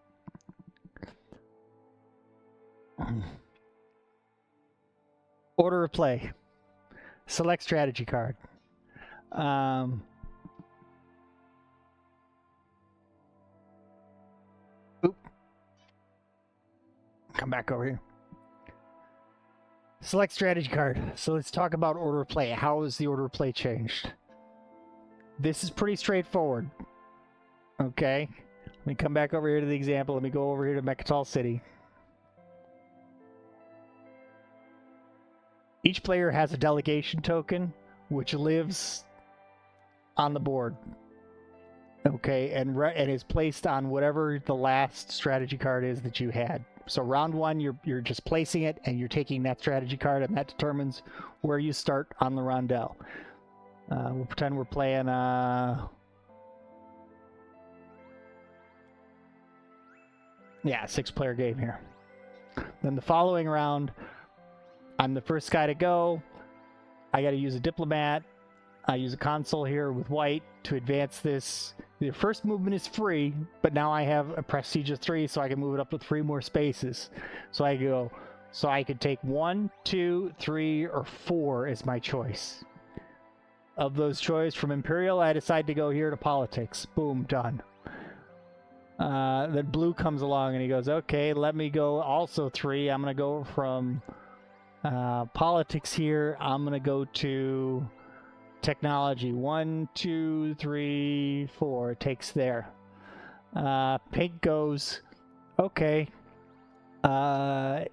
Order of play. Select strategy card. Come back over here. Select strategy card. So let's talk about order of play. How is the order of play changed? This is pretty straightforward. Okay. Let me come back over here to the example. Let me go over here to Mechatol City. Each player has a delegation token, which lives on the board. Okay, and is placed on whatever the last strategy card is that you had. So round 1, you're just placing it, and you're taking that strategy card, and that determines where you start on the rondel. We'll pretend we're playing yeah, 6-player game here. Then the following round, I'm the first guy to go. I got to use a diplomat. I use a consul here with white to advance this. The first movement is free, but now I have a prestige of 3, so I can move it up to 3 more spaces. So I go, so I could take 1, 2, 3, or 4 as my choice. Of those choices from Imperial, I decide to go here to politics. Boom, done. Then blue comes along and he goes, okay, let me go also 3. I'm going to go from politics here. I'm going to go to technology. 1, 2, 3, 4. It takes there. Pink goes, okay. I'm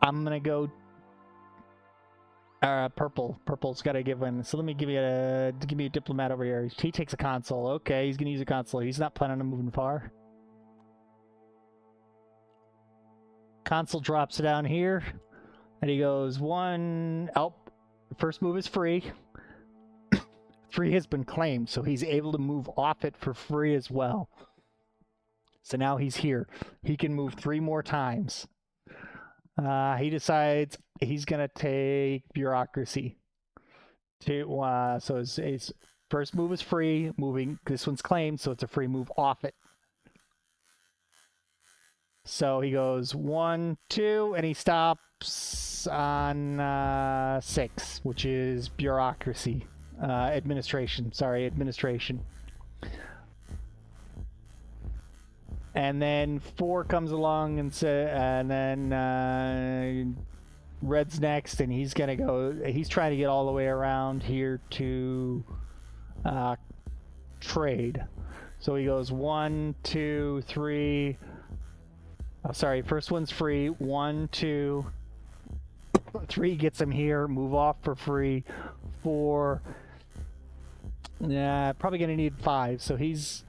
going to go Purple. Purple's got to give one. So let me give you a diplomat over here. He takes a consul. Okay, he's gonna use a consul. He's not planning on moving far. Consul drops down here, and he goes one. Oh, first move is free. Free has been claimed, so he's able to move off it for free as well. So now he's here. He can move 3 more times. He decides he's gonna take bureaucracy. So his first move is free. Moving this one's claimed, so it's a free move off it. So he goes 1, 2, and he stops on 6, which is bureaucracy, administration. Sorry, administration. And then 4 comes along and then Red's next, and he's gonna go. He's trying to get all the way around here to trade. So he goes 1, 2, 3. Oh, sorry, first one's free. 1, 2, 3 gets him here. Move off for free. 4. Yeah, probably gonna need 5. So he's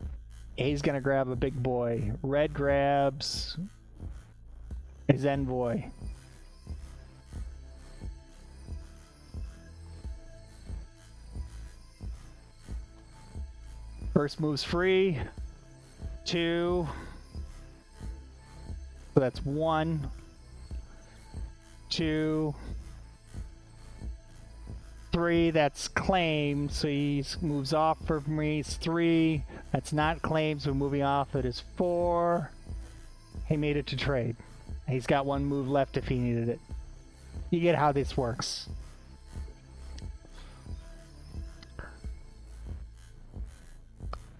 gonna grab a big boy. Red grabs his envoy. First move's free. 2. So that's 1, 2, 3. That's claimed. So he moves off for me. It's 3. That's not claimed. So moving off it is 4. He made it to trade. He's got 1 move left if he needed it. You get how this works.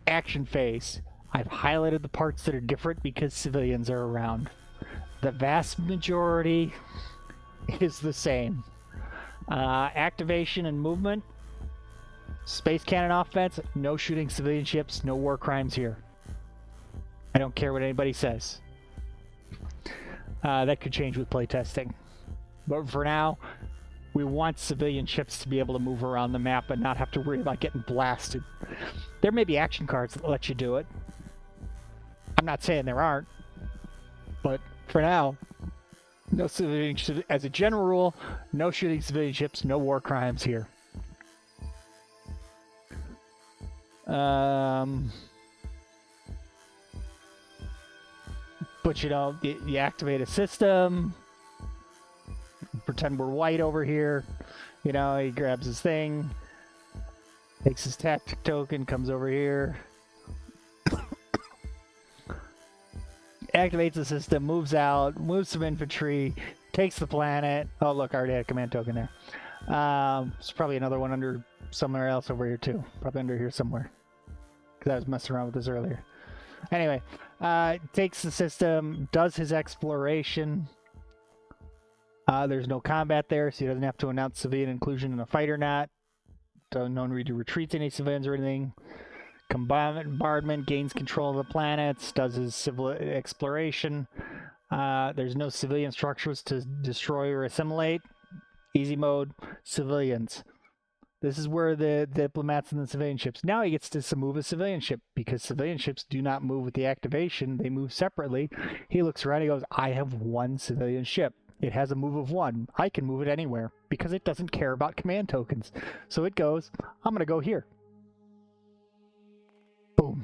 Action phase. I've highlighted the parts that are different because civilians are around. The vast majority is the same. Activation and movement. Space cannon offense. No shooting civilian ships. No war crimes here. I don't care what anybody says. That could change with playtesting. But for now, we want civilian ships to be able to move around the map and not have to worry about getting blasted. There may be action cards that let you do it. I'm not saying there aren't. But for now, no civilian ships. As a general rule, no shooting civilian ships, no war crimes here. But you know, you activate a system. Pretend we're white over here. You know, he grabs his thing, takes his tactic token, comes over here, activates the system, moves out, moves some infantry, takes the planet. Oh, look, I already had a command token there. There's probably another one under somewhere else over here too. Probably under here somewhere. Because I was messing around with this earlier. Anyway, takes the system, does his exploration. There's no combat there, so he doesn't have to announce civilian inclusion in a fight or not. No need to retreat any civilians or anything. Bombardment, gains control of the planets, does his civil exploration. There's no civilian structures to destroy or assimilate. Easy mode, civilians. This is where the diplomats and the civilian ships. Now he gets to move a civilian ship, because civilian ships do not move with the activation. They move separately. He looks around, he goes, I have 1 civilian ship. It has a move of 1. I can move it anywhere, because it doesn't care about command tokens. So it goes, I'm going to go here. Boom.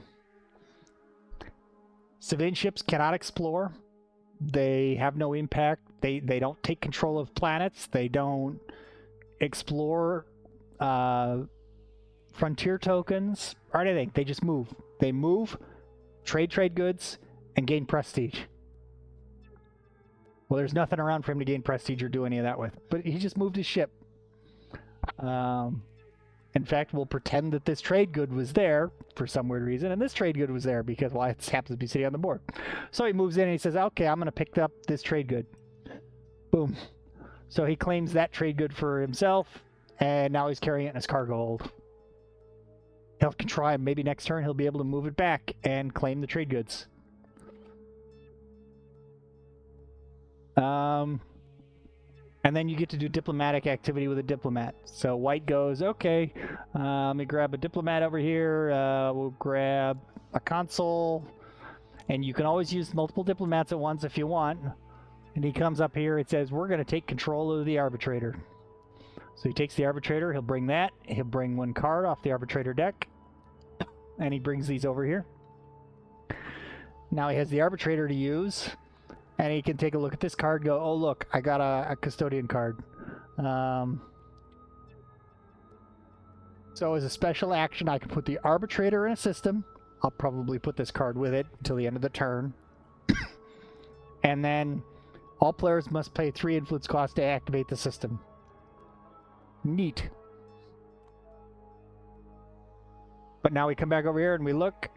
Civilian ships cannot explore. They have no impact. They don't take control of planets. They don't explore frontier tokens or anything. They just move. They move, trade goods, and gain prestige. Well, there's nothing around for him to gain prestige or do any of that with. But he just moved his ship. In fact, we'll pretend that this trade good was there for some weird reason, and this trade good was there because, well, it happens to be sitting on the board. So he moves in and he says, okay, I'm going to pick up this trade good. Boom. So he claims that trade good for himself, and now he's carrying it in his cargo hold. He'll try, maybe next turn he'll be able to move it back and claim the trade goods. And then you get to do diplomatic activity with a diplomat. So white goes, okay, let me grab a diplomat over here. We'll grab a consul. And you can always use multiple diplomats at once if you want. And he comes up here, it says, we're going to take control of the arbitrator. So he takes the arbitrator, he'll bring that. He'll bring one card off the arbitrator deck. And he brings these over here. Now he has the arbitrator to use. And he can take a look at this card, go, oh, look, I got a custodian card. So as a special action, I can put the arbitrator in a system. I'll probably put this card with it until the end of the turn. And then all players must pay 3 influence costs to activate the system. Neat. But now we come back over here and we look.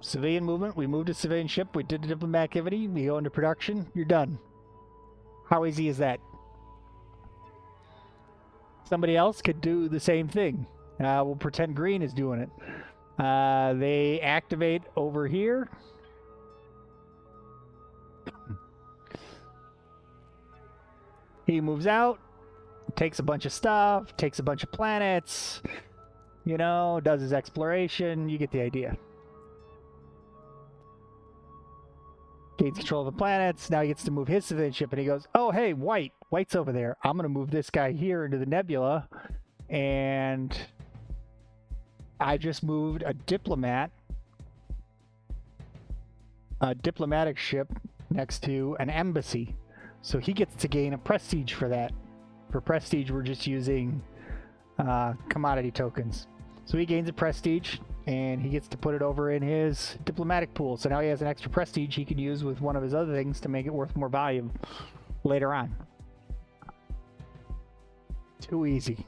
Civilian movement. We moved a civilian ship. We did the diplomat activity. We go into production. You're done. How easy is that? Somebody else could do the same thing. We'll pretend green is doing it. They activate over here. He moves out, takes a bunch of stuff, takes a bunch of planets, you know, does his exploration. You get the idea. Gains control of the planets. Now he gets to move his civilian ship, and he goes, oh, hey, White's over there. I'm going to move this guy here into the nebula, and I just moved a diplomatic ship next to an embassy. So he gets to gain a prestige for that. For prestige, we're just using commodity tokens. So he gains a prestige, and he gets to put it over in his diplomatic pool. So now he has an extra prestige he can use with one of his other things to make it worth more value later on. Too easy.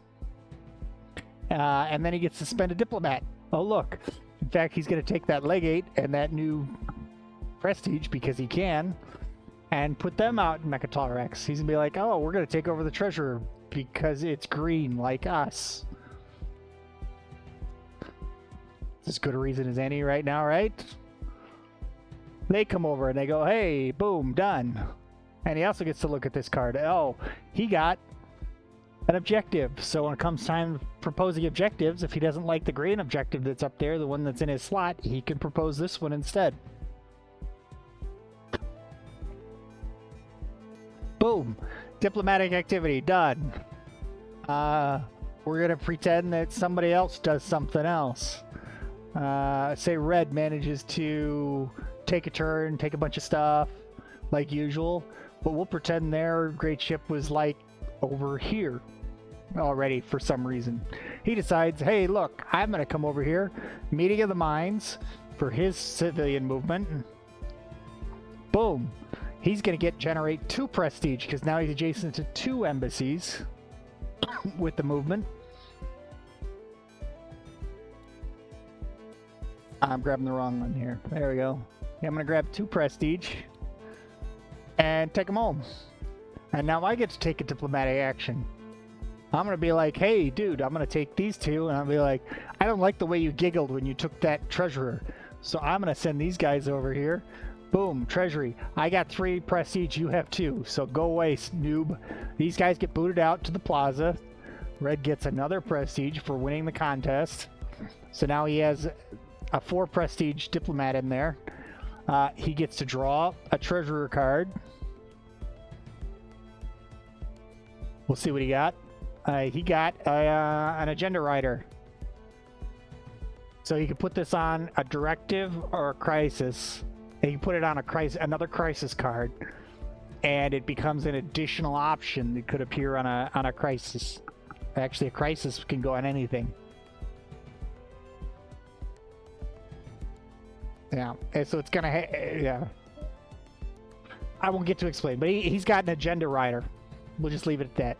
And then he gets to spend a diplomat. Oh, look. In fact, he's going to take that legate and that new prestige, because he can, and put them out in Mechatolrex. He's going to be like, oh, we're going to take over the treasurer because it's green like us. It's as good a reason as any right now, right? They come over and they go, hey, boom, done. And he also gets to look at this card. Oh, he got an objective. So when it comes time proposing objectives, if he doesn't like the green objective that's up there, the one that's in his slot, he can propose this one instead. Boom. Diplomatic activity, done. We're going to pretend that somebody else does something else. Say red manages to take a turn, take a bunch of stuff, like usual, but we'll pretend their great ship was like over here already for some reason. He decides, hey, look, I'm going to come over here, meeting of the minds for his civilian movement. Boom. He's going to generate 2 prestige because now he's adjacent to 2 embassies with the movement. I'm grabbing the wrong one here. There we go. Yeah, I'm going to grab 2 prestige and take them home. And now I get to take a diplomatic action. I'm going to be like, hey, dude, I'm going to take these 2. And I'll be like, I don't like the way you giggled when you took that treasurer. So I'm going to send these guys over here. Boom, treasury. I got 3 prestige, you have 2. So go away, noob. These guys get booted out to the plaza. Red gets another prestige for winning the contest. So now he has a 4 prestige diplomat in there. He gets to draw a treasurer card. We'll see what he got. He got an agenda writer. So he can put this on a directive or a crisis. And you put it on another crisis card, and it becomes an additional option that could appear on a crisis. Actually, a crisis can go on anything. Yeah, and so it's gonna yeah. I won't get to explain, but he's got an agenda writer. We'll just leave it at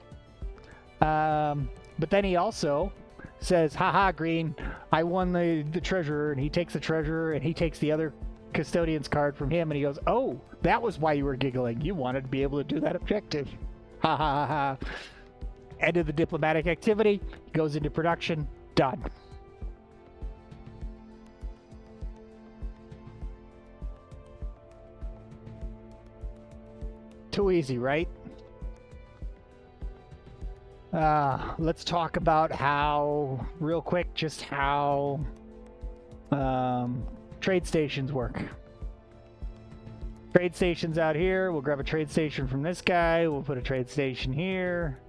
that. But then he also says, haha, green, I won the treasurer, and he takes the treasurer, and he takes the other custodian's card from him, and he goes, oh, that was why you were giggling. You wanted to be able to do that objective. Ha ha ha ha. End of the diplomatic activity, goes into production, done. Too easy, right? Let's talk about how, real quick, just how trade stations work. Trade stations out here. We'll grab a trade station from this guy. We'll put a trade station here.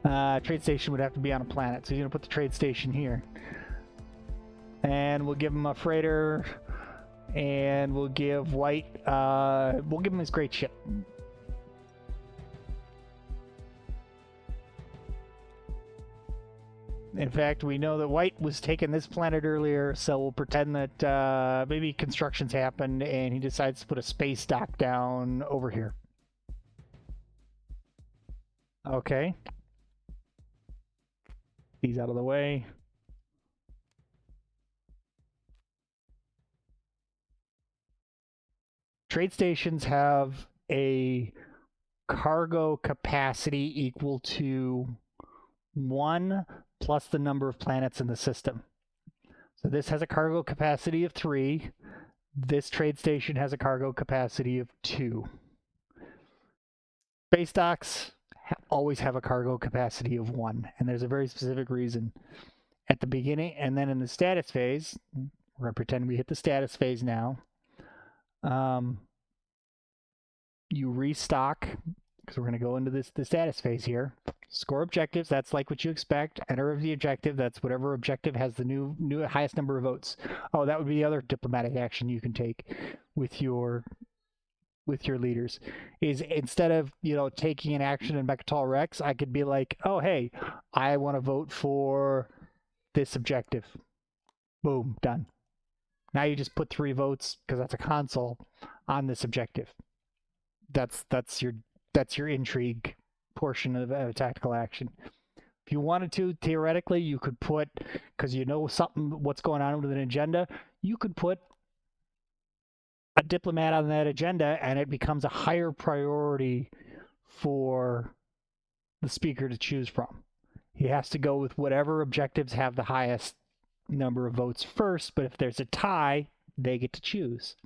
Trade station would have to be on a planet, so you're gonna put the trade station here. And we'll give him a freighter, and we'll give White, we'll give him his great ship. In fact, we know that White was taking this planet earlier, so we'll pretend that maybe construction's happened and he decides to put a space dock down over here. Okay. He's out of the way. Trade stations have a cargo capacity equal to 1 plus the number of planets in the system. So this has a cargo capacity of 3. This trade station has a cargo capacity of 2. Space docks always have a cargo capacity of 1, and there's a very specific reason. At the beginning, and then in the status phase, we're going to pretend we hit the status phase now. You restock, because we're going to go into the status phase here. Score objectives, that's like what you expect. Enter the objective, that's whatever objective has the new highest number of votes. Oh, that would be the other diplomatic action you can take with your leaders, is instead of, taking an action in Mechatol Rex, I could be like, oh, hey, I want to vote for this objective. Boom, done. Now you just put 3 votes, because that's a console, on this objective. That's your intrigue portion of a tactical action. If you wanted to, theoretically, you could put, because you know what's going on with an agenda, you could put a diplomat on that agenda, and it becomes a higher priority for the speaker to choose from. He has to go with whatever objectives have the highest number of votes first, but if there's a tie, they get to choose.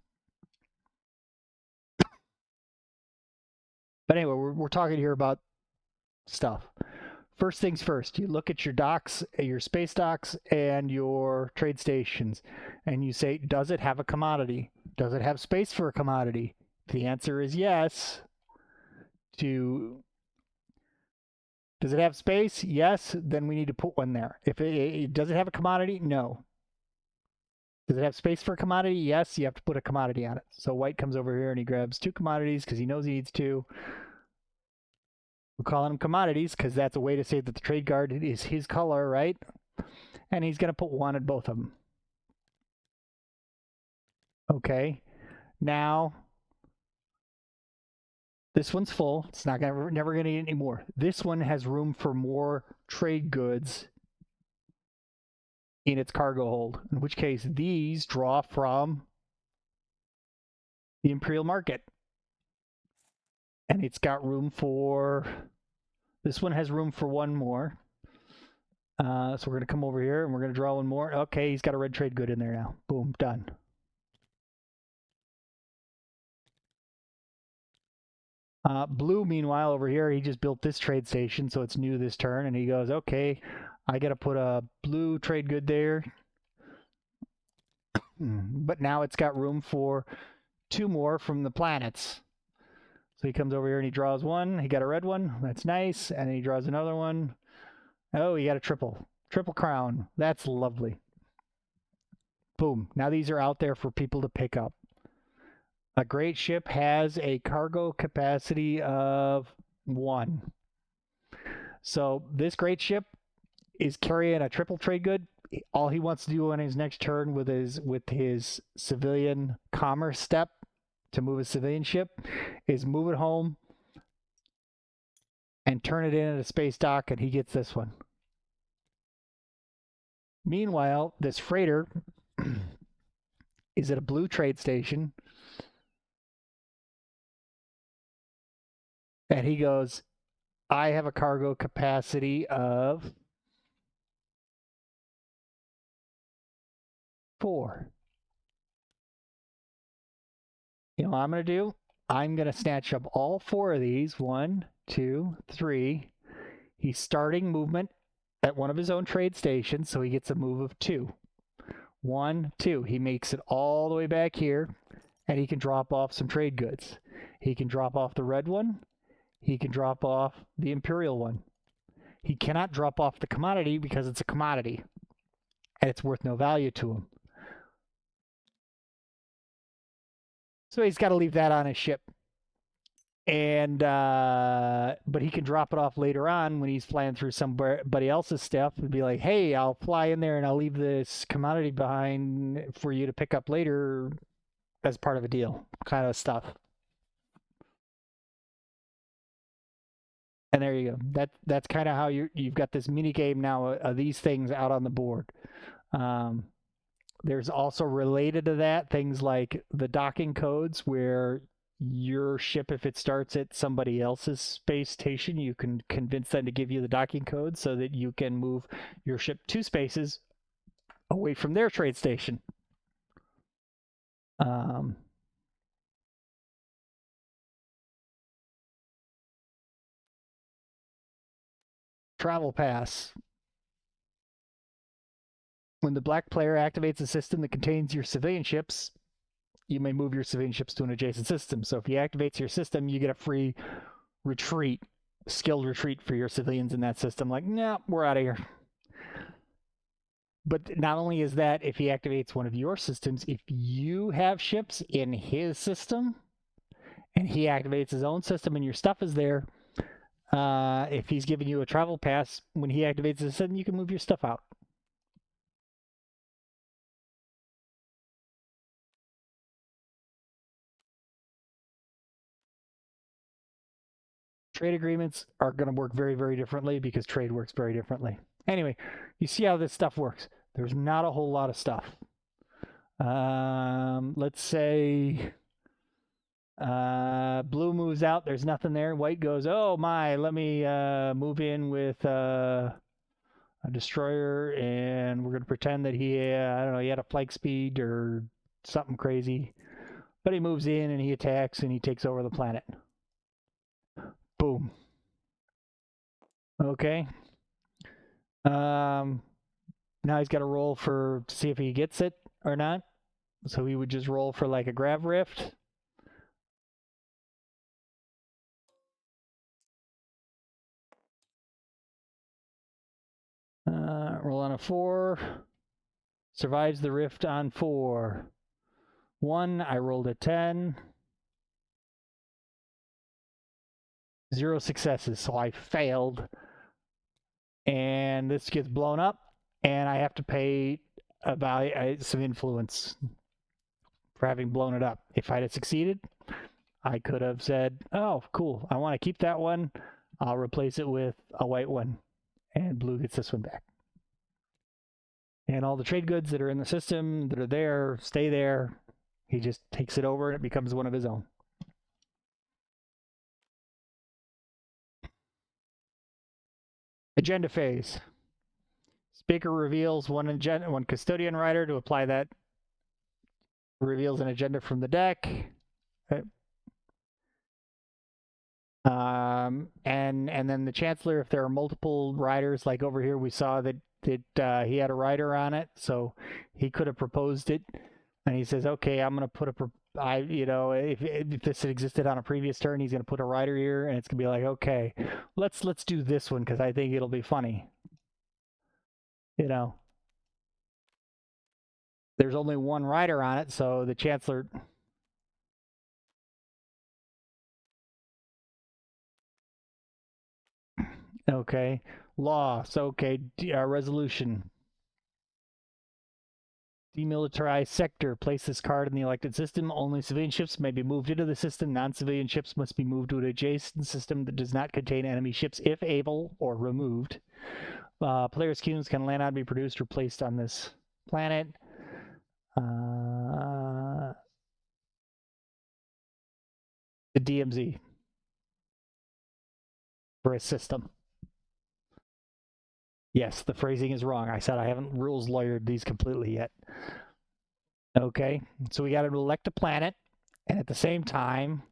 But anyway, we're talking here about stuff. First things first, you look at your docks, your space docks, and your trade stations, and you say, does it have a commodity? Does it have space for a commodity? If the answer is yes, does it have space? Yes, then we need to put one there. If does it have a commodity? No. Does it have space for a commodity? Yes, you have to put a commodity on it. So White comes over here and he grabs 2 commodities because he knows he needs 2. We're calling them commodities because that's a way to say that the trade guard is his color, right? And he's going to put 1 at both of them. Okay. Now, this one's full. It's never going to get any more. This one has room for more trade goods in its cargo hold, in which case these draw from the Imperial market. And it's got room for, this one has room for 1 more. So we're going to come over here and we're going to draw 1 more. Okay, he's got a red trade good in there now. Boom, done. Blue, meanwhile, over here, he just built this trade station, so it's new this turn, and he goes, okay, I got to put a blue trade good there. But now it's got room for 2 more from the planets. So he comes over here and he draws 1. He got a red one. That's nice. And then he draws another one. Oh, he got a triple. Triple crown. That's lovely. Boom. Now these are out there for people to pick up. A great ship has a cargo capacity of 1. So this great ship is carrying a triple trade good. All he wants to do on his next turn with his civilian commerce step to move a civilian ship is move it home and turn it in at a space dock, and he gets this one. Meanwhile, this freighter is at a blue trade station, and he goes, I have a cargo capacity of 4. You know what I'm going to do? I'm going to snatch up all 4 of these. 1, 2, 3. He's starting movement at one of his own trade stations, so he gets a move of 2. 1, 2. He makes it all the way back here, and he can drop off some trade goods. He can drop off the red one. He can drop off the imperial one. He cannot drop off the commodity because it's a commodity, and it's worth no value to him. So he's got to leave that on his ship. And but he can drop it off later on when he's flying through somebody else's stuff and be like, hey, I'll fly in there and I'll leave this commodity behind for you to pick up later as part of a deal kind of stuff. And there you go. That's kind of how you've got this mini game now of these things out on the board. There's also related to that things like the docking codes where your ship, if it starts at somebody else's space station, you can convince them to give you the docking code so that you can move your ship 2 spaces away from their trade station. Travel pass. When the black player activates a system that contains your civilian ships, you may move your civilian ships to an adjacent system. So if he activates your system, you get a free retreat, skilled retreat for your civilians in that system. Like, nah, we're out of here. But not only is that, if he activates one of your systems, if you have ships in his system and he activates his own system and your stuff is there, if he's giving you a travel pass, when he activates his system, you can move your stuff out. Trade agreements are going to work very, very differently because trade works very differently. Anyway, you see how this stuff works. There's not a whole lot of stuff. Let's say blue moves out. There's nothing there. White goes, oh my, let me move in with a destroyer, and we're going to pretend that he, I don't know, he had a flight speed or something crazy. But he moves in and he attacks and he takes over the planet. Boom. Okay. Now he's got to roll to see if he gets it or not. So he would just roll for like a grav rift. Roll on a 4. Survives the rift on 4. 1, I rolled a 10. 0 successes, so I failed. And this gets blown up, and I have to pay some influence for having blown it up. If I had succeeded, I could have said, oh, cool, I want to keep that one. I'll replace it with a white one, and blue gets this one back. And all the trade goods that are in the system that are there stay there. He just takes it over and it becomes one of his own. Agenda phase. Speaker reveals one custodian rider to apply that. Reveals an agenda from the deck. Okay. And then the Chancellor, if there are multiple riders, like over here we saw that he had a rider on it, so he could have proposed it, and he says, okay, I'm going to put if this had existed on a previous turn, he's going to put a rider here, and it's going to be like, okay, let's do this one because I think it'll be funny. There's only one rider on it, so the Chancellor. Okay. Loss. Okay. Resolution. Demilitarized sector. Place this card in the elected system. Only civilian ships may be moved into the system. Non-civilian ships must be moved to an adjacent system that does not contain enemy ships if able, or removed. Players' cubes can land on, be produced or placed on this planet. The DMZ for a system. Yes, the phrasing is wrong. I said I haven't rules lawyered these completely yet. Okay, so we got to elect a planet, and at the same time,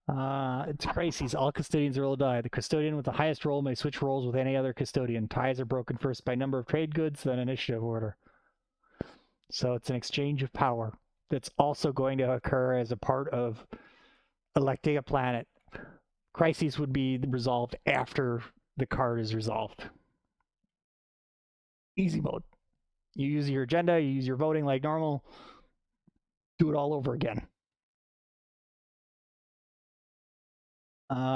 It's crises. All custodians roll a die. The custodian with the highest roll may switch rolls with any other custodian. Ties are broken first by number of trade goods, then initiative order. So it's an exchange of power that's also going to occur as a part of electing a planet. Crises would be resolved after the card is resolved. Easy mode. You use your agenda, you use your voting like normal, do it all over again.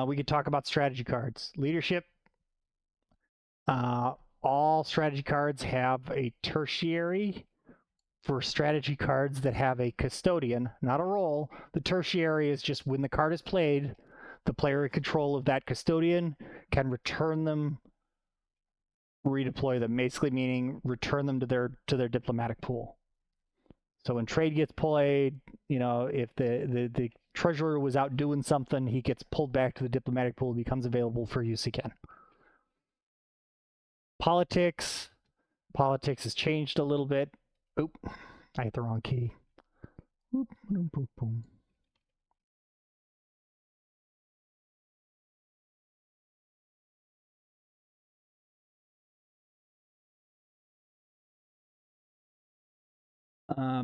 We could talk about strategy cards. Leadership. All strategy cards have a tertiary. For strategy cards that have a custodian, not a role, the tertiary is just when the card is played, the player in control of that custodian can return them, redeploy them, basically meaning return them to their diplomatic pool. So when trade gets played, if the treasurer was out doing something, he gets pulled back to the diplomatic pool, becomes available for use again. Politics has changed a little bit. Oop, I hit the wrong key. Boop, boom, boom, boom.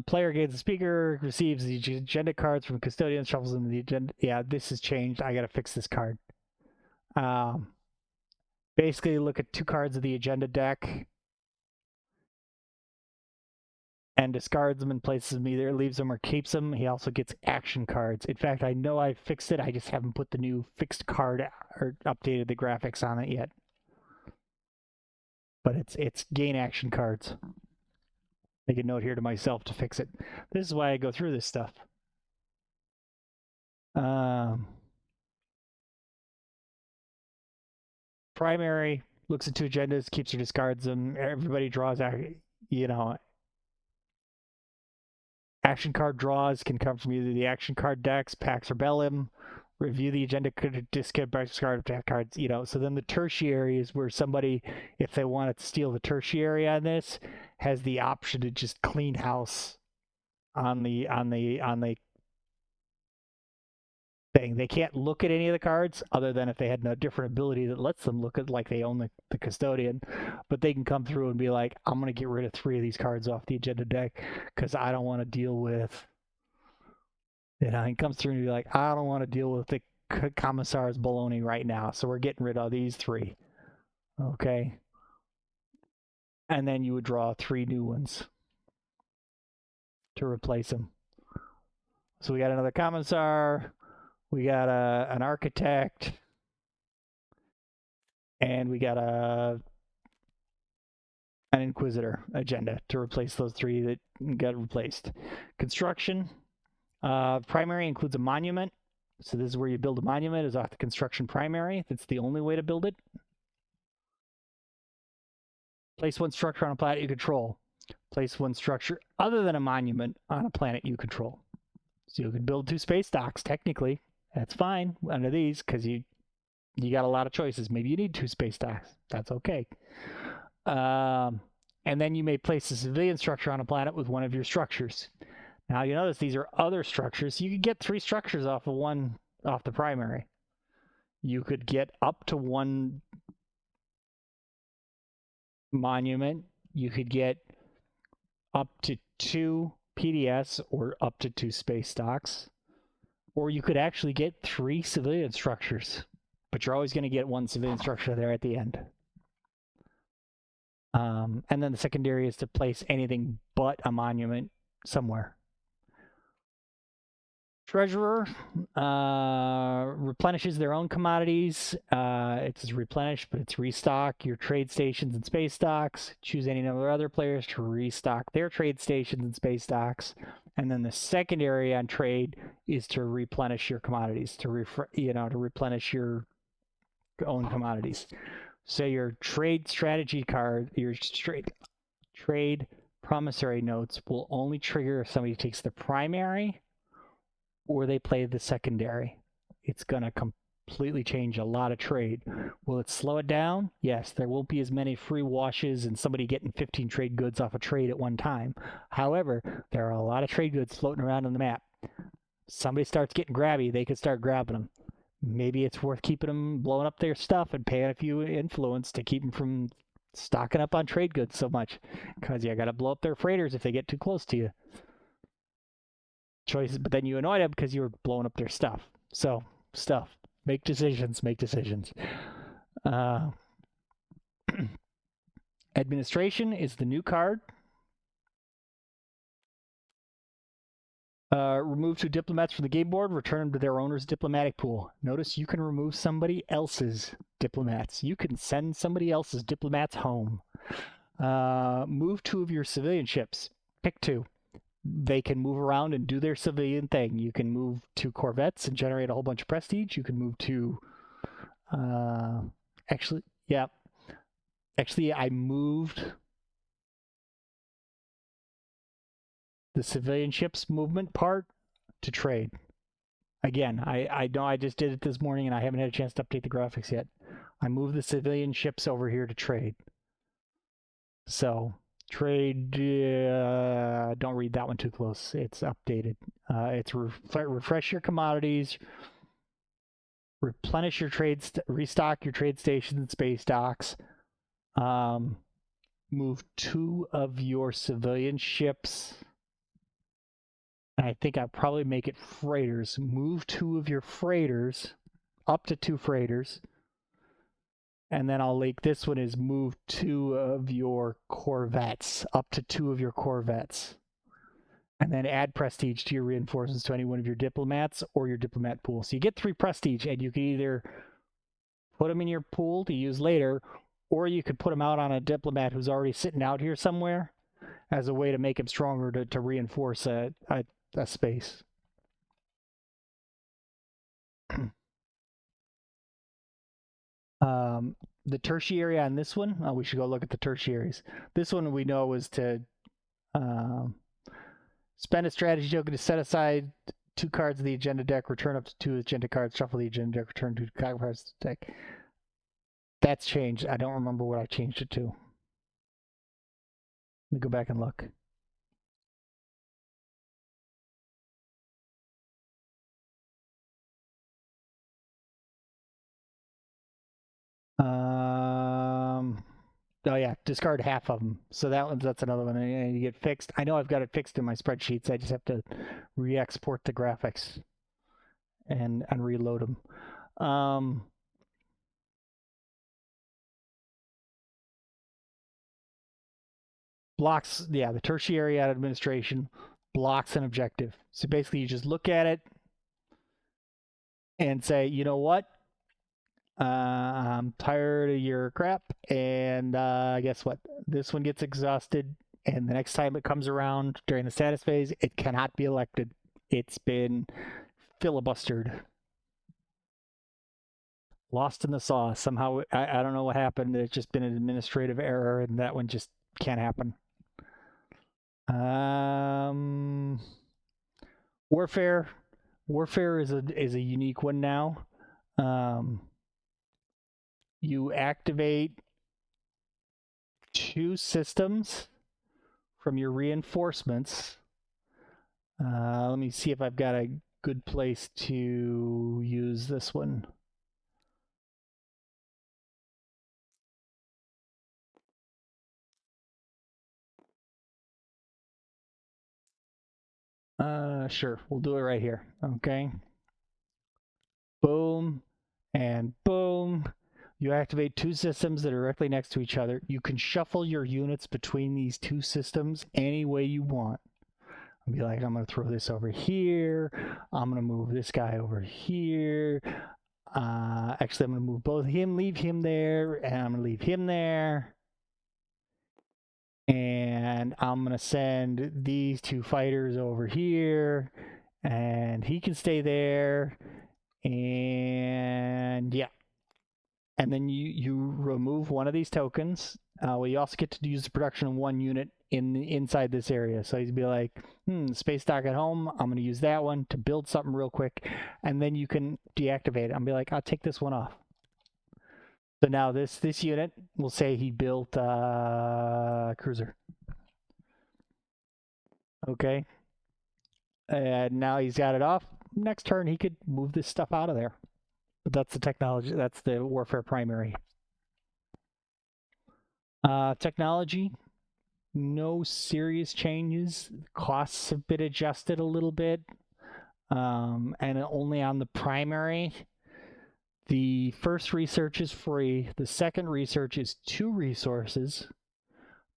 Player gains the speaker, receives the agenda cards from custodian, shuffles them to the agenda. Yeah, this has changed. I gotta fix this card. Basically, look at 2 cards of the agenda deck and discards them and places them, either leaves them or keeps them. He also gets action cards. In fact, I know I fixed it. I just haven't put the new fixed card or updated the graphics on it yet. But it's gain action cards. Make a note here to myself to fix it. This is why I go through this stuff. Primary looks at 2 agendas, keeps or discards them. Everybody draws out, action card draws can come from either the action card decks, Pax or Bellum. Review the agenda, discard cards, So then the tertiary is where somebody, if they want to steal the tertiary on this, has the option to just clean house on the thing. They can't look at any of the cards other than if they had a different ability that lets them look at like they own the custodian, but they can come through and be like, I'm going to get rid of 3 of these cards off the agenda deck because I don't want to deal with, and comes through and be like, I don't want to deal with the commissar's baloney right now, so we're getting rid of these 3. Okay. And then you would draw 3 new ones to replace them. So we got another commissar, we got an architect, and we got an inquisitor agenda to replace those 3 that got replaced. Construction. Primary includes a monument. So this is where you build a monument, is off the construction primary. That's the only way to build it. Place 1 structure on a planet you control. Place 1 structure other than a monument on a planet you control. So you can build 2 space docks, technically. That's fine under these, because you got a lot of choices. Maybe you need 2 space docks. That's okay. And then you may place a civilian structure on a planet with 1 of your structures. Now you notice these are other structures. You could get 3 structures off the primary. You could get up to 1 monument. You could get up to 2 PDS or up to 2 space docks. Or you could actually get 3 civilian structures, but you're always going to get 1 civilian structure there at the end. And then the secondary is to place anything but a monument somewhere. Treasurer replenishes their own commodities. It's replenish, but it's restock your trade stations and space stocks. Choose any number of other players to restock their trade stations and space stocks. And then the secondary on trade is to replenish your commodities, to replenish your own commodities. So your trade strategy card, your trade promissory notes will only trigger if somebody takes the primary or they play the secondary. It's going to completely change a lot of trade. Will it slow it down? Yes, there won't be as many free washes and somebody getting 15 trade goods off a trade at one time. However, there are a lot of trade goods floating around on the map. Somebody starts getting grabby, they could start grabbing them. maybe it's worth keeping them blowing up their stuff and paying a few influence to keep them from stocking up on trade goods so much, because you got to blow up their freighters if they get too close to you. Choices, but then you annoy them because you were blowing up their stuff. So stuff. Make decisions. Make decisions. Administration is the new card. Remove 2 diplomats from the game board. Return them to their owner's diplomatic pool. Notice you can remove somebody else's diplomats. You can send somebody else's diplomats home. Move 2 of your civilian ships. Pick 2. They can move around and do their civilian thing. You can move 2 corvettes and generate a whole bunch of prestige. You can move 2... Actually, yeah. Actually, I moved the civilian ships movement part to trade. Again, I know I just did it this morning and I haven't had a chance to update the graphics yet. I moved the civilian ships over here to trade. So, trade, don't read that one too close. It's updated. It's refresh your commodities, replenish your trades, restock your trade stations and space docks. Move 2 of your civilian ships. And I think I'll probably make it freighters. Move 2 of your freighters, up to 2 freighters. And then I'll link this one is move 2 of your corvettes, up to 2 of your corvettes. And then add prestige to your reinforcements to any one of your diplomats or your diplomat pool. So you get 3 prestige, and you can either put them in your pool to use later, or you could put them out on a diplomat who's already sitting out here somewhere as a way to make him stronger to reinforce a space. The tertiary on this one, we should go look at the tertiaries. This one we know is to spend a strategy token to set aside 2 cards of the agenda deck, return up to 2 agenda cards, shuffle the agenda deck, return 2 cards to the deck. That's changed. I don't remember what I changed it to. Let me go back and look. Oh yeah, discard half of them. So that's another one. And you get fixed. I know I've got it fixed in my spreadsheets. I just have to re-export the graphics and reload them. Blocks, yeah, the tertiary administration blocks an objective. So basically, you just look at it and say, you know what? I'm tired of your crap, and guess what? This one gets exhausted, and the next time it comes around during the status phase, it cannot be elected. It's been filibustered. Lost in the sauce. Somehow, I don't know what happened. It's just been an administrative error, and that one just can't happen. Warfare. Warfare is a unique one now. You activate 2 systems from your reinforcements. Let me see if I've got a good place to use this one. Sure, we'll do it right here. Okay. Boom and boom. You activate 2 systems that are directly next to each other. You can shuffle your units between these 2 systems any way you want. I'll be like, I'm going to throw this over here. I'm going to move this guy over here. Actually, I'm going to move both him, leave him there, and I'm going to leave him there. And I'm going to send these 2 fighters over here, and he can stay there. And yeah. And then you remove one of these tokens. Well, you also get to use the production of 1 unit inside this area. So he'd be like, space dock at home. I'm going to use that one to build something real quick. And then you can deactivate it. I'll be like, I'll take this one off. So now this unit, we'll say he built a cruiser. Okay. And now he's got it off. Next turn, he could move this stuff out of there. But that's the technology. That's the warfare primary. Technology, no serious changes. Costs have been adjusted a little bit, and only on the primary. The first research is free. The second research is 2 resources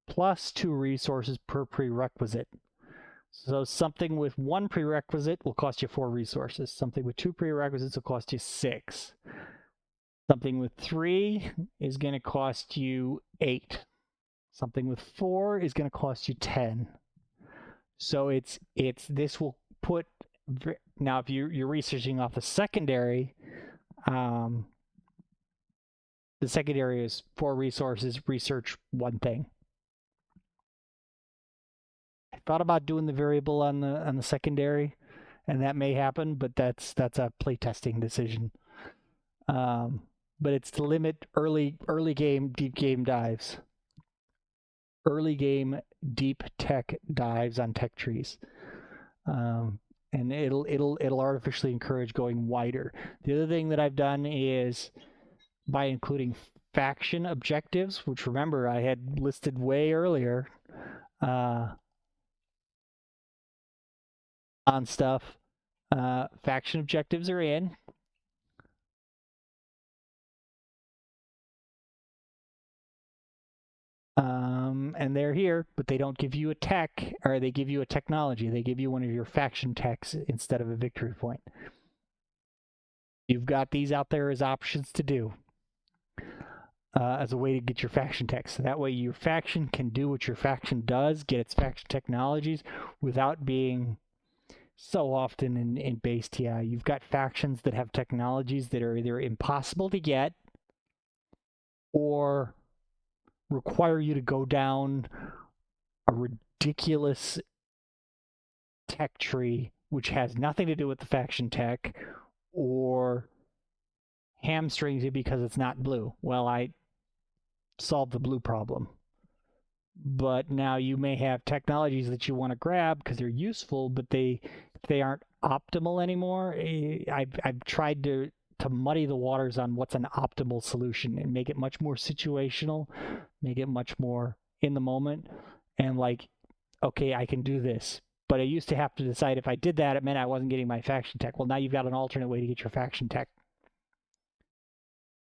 plus 2 resources per prerequisite. So something with 1 prerequisite will cost you 4 resources. Something with 2 prerequisites will cost you 6. Something with 3 is going to cost you 8. Something with 4 is going to cost you 10. So this will put, now if you're researching off the secondary, the secondary is 4 resources, research 1 thing. I thought about doing the variable on the secondary, and that may happen, but that's a playtesting decision. But it's to limit early game deep game dives. Early game deep tech dives on tech trees. And it'll artificially encourage going wider. The other thing that I've done is by including faction objectives, which remember I had listed way earlier on stuff. Faction objectives are in. And they're here, but they don't give you a tech, or they give you a technology. They give you one of your faction techs instead of a victory point. You've got these out there as options to do. As a way to get your faction techs. So that way your faction can do what your faction does, get its faction technologies, without being so often in base TI. You've got factions that have technologies that are either impossible to get or require you to go down a ridiculous tech tree which has nothing to do with the faction tech, or hamstrings you because it's not blue. Well, I solved the blue problem. But now you may have technologies that you want to grab because they're useful, but they aren't optimal anymore. I've tried to muddy the waters on what's an optimal solution and make it much more situational, make it much more in the moment, and like, okay, I can do this. But I used to have to decide if I did that, it meant I wasn't getting my faction tech. Well, now you've got an alternate way to get your faction tech.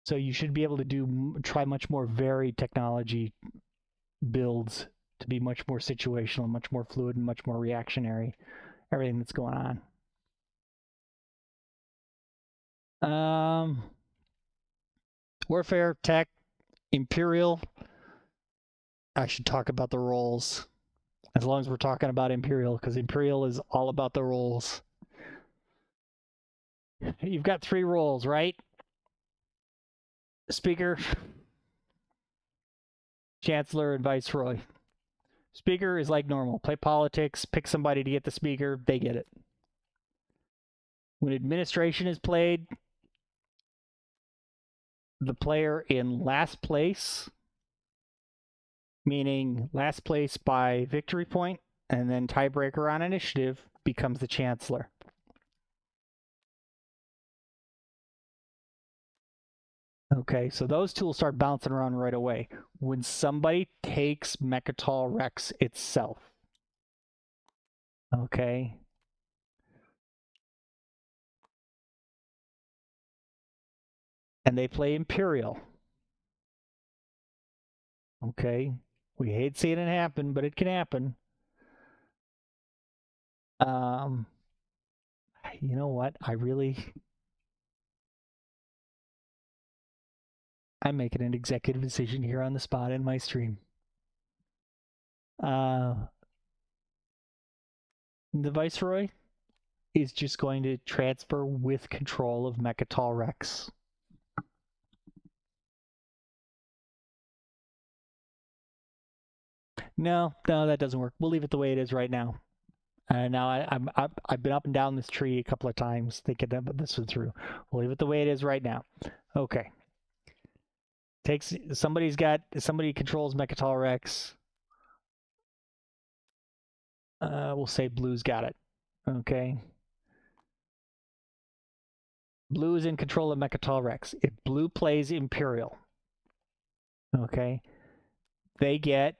So you should be able to try much more varied technology builds to be much more situational, much more fluid, and much more reactionary. Everything that's going on. Warfare, tech, Imperial. I should talk about the roles. As long as we're talking about Imperial, because Imperial is all about the roles. You've got 3 roles, right? Speaker, Chancellor, and Viceroy. Speaker is like normal. Play politics, pick somebody to get the speaker, they get it. When administration is played, the player in last place, meaning last place by victory point, and then tiebreaker on initiative, becomes the Chancellor. Okay, so those two will start bouncing around right away. When somebody takes Mechatol Rex itself, okay, and they play Imperial, okay, we hate seeing it happen, but it can happen. You know what? I'm making an executive decision here on the spot in my stream. The Viceroy is just going to transfer with control of Mechatol Rex. No, that doesn't work. We'll leave it the way it is right now. Now I've been up and down this tree a couple of times thinking about this one through. We'll leave it the way it is right now. Okay. Somebody controls Mechatol Rex. We'll say blue's got it. Okay. Blue is in control of Mechatol Rex. If blue plays Imperial, okay, they get,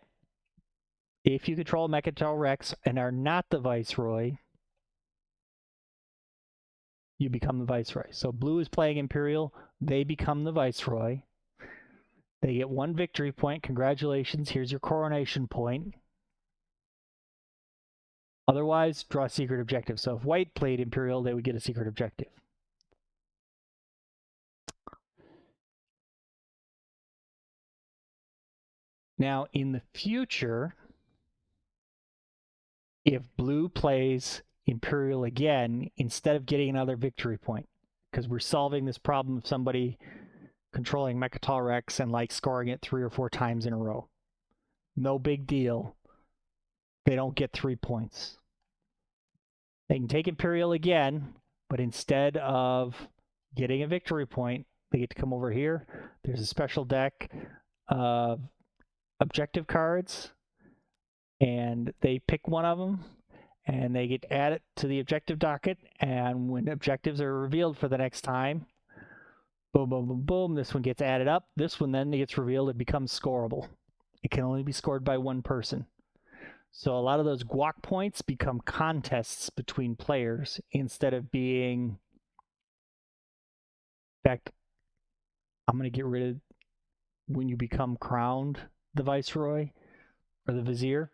if you control Mechatol Rex and are not the Viceroy, you become the Viceroy. So blue is playing Imperial, they become the Viceroy. They get 1 victory point. Congratulations, here's your coronation point. Otherwise, draw a secret objective. So if white played Imperial, they would get a secret objective. Now, in the future, if blue plays Imperial again, instead of getting another victory point, because we're solving this problem of somebody controlling Mechatol Rex and like scoring it 3 or 4 times in a row. No big deal. They don't get 3 points. They can take Imperial again, but instead of getting a victory point, they get to come over here. There's a special deck of objective cards, and they pick one of them, and they get added to the objective docket, and when objectives are revealed for the next time, boom, boom, boom, boom, this one gets added up. This one then gets revealed. It becomes scoreable. It can only be scored by 1 person. So a lot of those guac points become contests between players instead of being... In fact, I'm going to get rid of when you become crowned the Viceroy or the Vizier.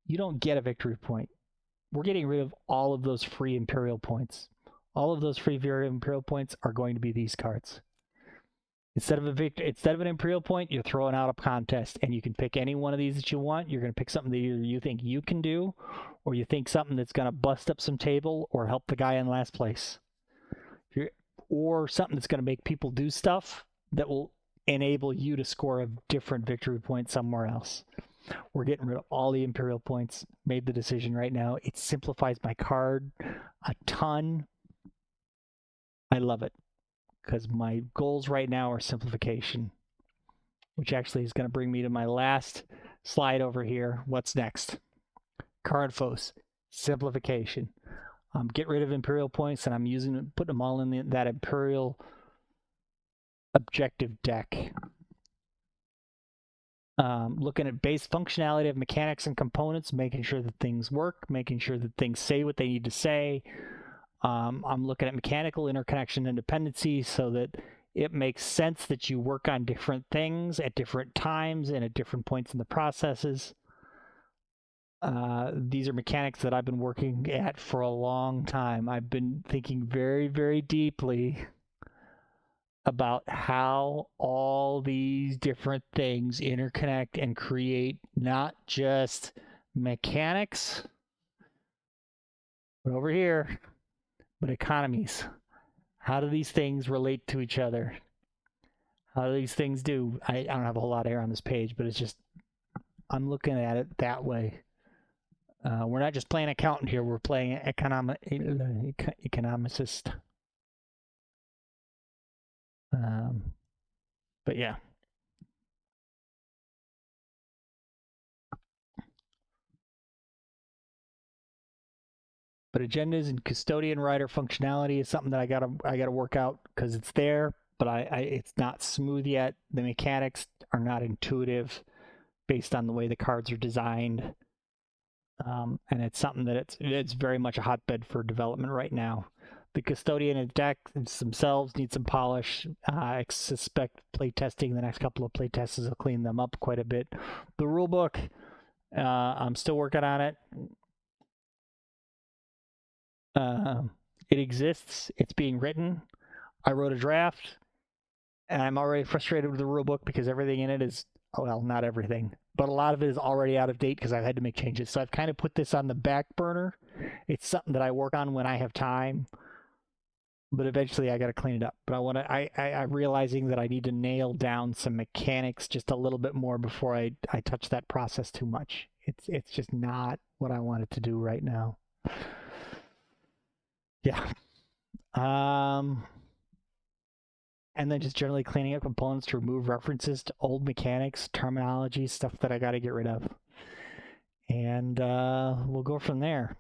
You don't get a victory point. We're getting rid of all of those free Imperial points. All of those free Imperial points are going to be these cards. Instead of an Imperial point, you're throwing out a contest, and you can pick any one of these that you want. You're going to pick something that either you think you can do, or you think something that's going to bust up some table or help the guy in last place. Or something that's going to make people do stuff that will enable you to score a different victory point somewhere else. We're getting rid of all the Imperial points. Made the decision right now. It simplifies my card a ton. I love it, because my goals right now are simplification, which actually is going to bring me to my last slide over here. What's next? Card foes, simplification. Get rid of Imperial points, and I'm putting them all in that Imperial objective deck. Looking at base functionality of mechanics and components, making sure that things work, making sure that things say what they need to say. I'm looking at mechanical interconnection and dependency so that it makes sense that you work on different things at different times and at different points in the processes. These are mechanics that I've been working at for a long time. I've been thinking very, very deeply about how all these different things interconnect and create not just mechanics, but over here, but economies. How do these things relate to each other? How do these things do? I don't have a whole lot of air on this page, but it's just, I'm looking at it that way. We're not just playing accountant here, we're playing economicist. But yeah. But agendas and custodian writer functionality is something that I gotta work out, because it's there, but it's not smooth yet. The mechanics are not intuitive based on the way the cards are designed. And it's something that it's very much a hotbed for development right now. The custodian and decks themselves need some polish. I suspect playtesting, the next couple of playtests will clean them up quite a bit. The rulebook, I'm still working on it. It exists. It's being written. I wrote a draft, and I'm already frustrated with the rulebook because everything in it is, well, not everything, but a lot of it is already out of date because I've had to make changes. So I've kind of put this on the back burner. It's something that I work on when I have time, but eventually I got to clean it up. But I'm realizing that I need to nail down some mechanics just a little bit more before I touch that process too much. It's just not what I want it to do right now. Yeah. And then just generally cleaning up components to remove references to old mechanics, terminology, stuff that I got to get rid of. And we'll go from there.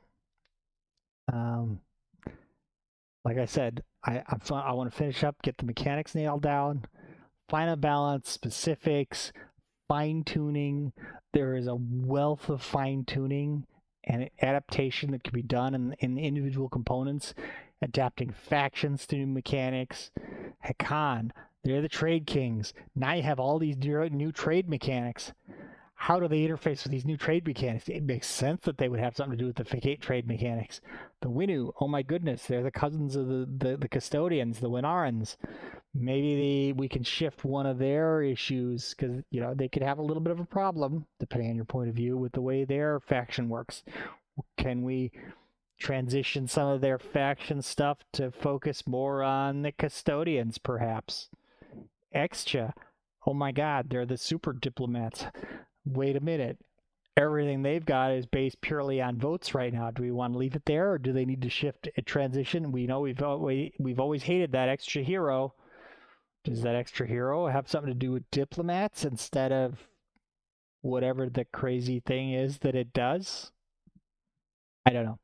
like I said, I want to finish up, get the mechanics nailed down, final balance, specifics, fine tuning. There is a wealth of fine tuning and adaptation that can be done in the individual components, adapting factions to new mechanics. Hakan, they're the trade kings. Now you have all these new trade mechanics. How do they interface with these new trade mechanics? It makes sense that they would have something to do with the Ficate trade mechanics. The Winu, oh my goodness, they're the cousins of the custodians, the Winarans. Maybe we can shift one of their issues because they could have a little bit of a problem, depending on your point of view, with the way their faction works. Can we transition some of their faction stuff to focus more on the custodians, perhaps? Extra, oh my God, they're the super diplomats. Wait a minute. Everything they've got is based purely on votes right now. Do we want to leave it there, or do they need to shift a transition? We know we've always hated that extra hero. Does that extra hero have something to do with diplomats instead of whatever the crazy thing is that it does? I don't know.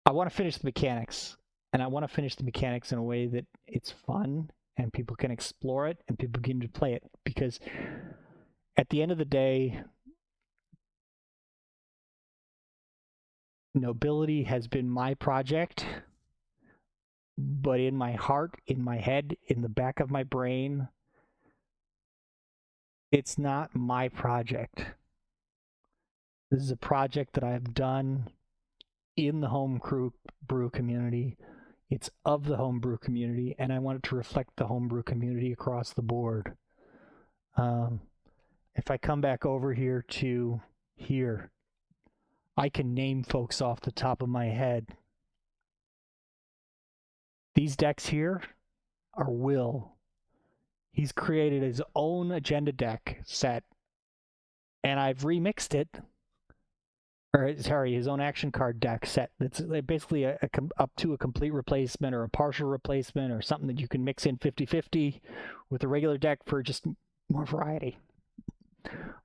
I want to finish the mechanics, and I want to finish the mechanics in a way that it's fun and people can explore it and people can play it, because at the end of the day, Nobility has been my project, but in my heart, in my head, in the back of my brain, it's not my project. This is a project that I've done in the homebrew community. It's of the homebrew community, and I want it to reflect the homebrew community across the board. If I come back over here to here, I can name folks off the top of my head. These decks here are Will. He's created his own agenda deck set, and I've remixed it. Or sorry, his own action card deck set. That's basically up to a complete replacement or a partial replacement or something that you can mix in 50-50 with a regular deck for just more variety.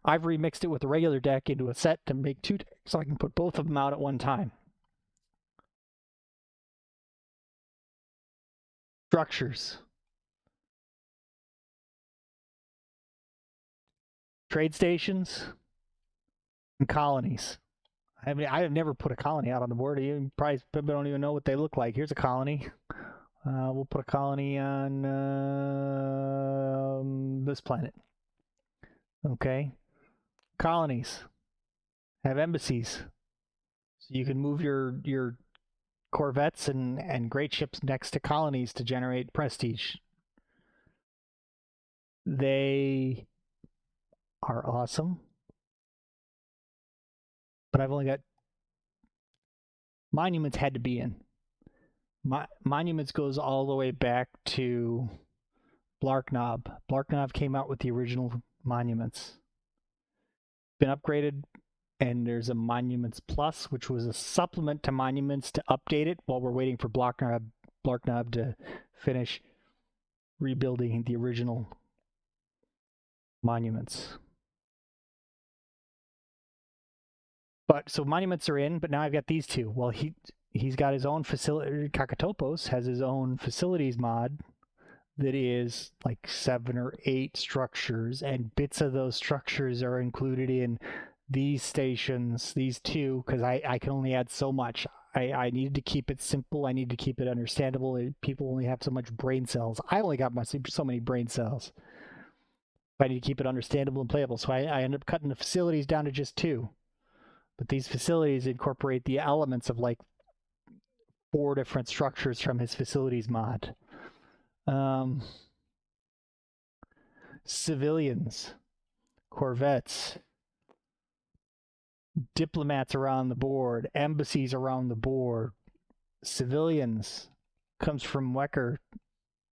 I've remixed it with a regular deck into a set to make two decks so I can put both of them out at one time. Structures. Trade stations and colonies. I mean, I have never put a colony out on the board. You probably don't even know what they look like. Here's a colony. We'll put a colony on this planet. Okay. Colonies have embassies, so you can move your corvettes and great ships next to colonies to generate prestige. They are awesome, but I've only got monuments had to be in. Monuments goes all the way back to Blarknob. Blarknob came out with the original monuments. Been upgraded, and there's a Monuments Plus, which was a supplement to Monuments to update it while we're waiting for Blarknob to finish rebuilding the original monuments. But so monuments are in, but now I've got these two. Well, he's got his own facility. Kakatopos has his own facilities mod that is like 7 or 8 structures, and bits of those structures are included in these stations, these two, because I can only add so much. I needed to keep it simple. I need to keep it understandable. People only have so much brain cells. I only got so many brain cells. I need to keep it understandable and playable. So I ended up cutting the facilities down to just 2. But these facilities incorporate the elements of like 4 different structures from his facilities mod. Civilians, corvettes, diplomats around the board, embassies around the board, civilians comes from Wecker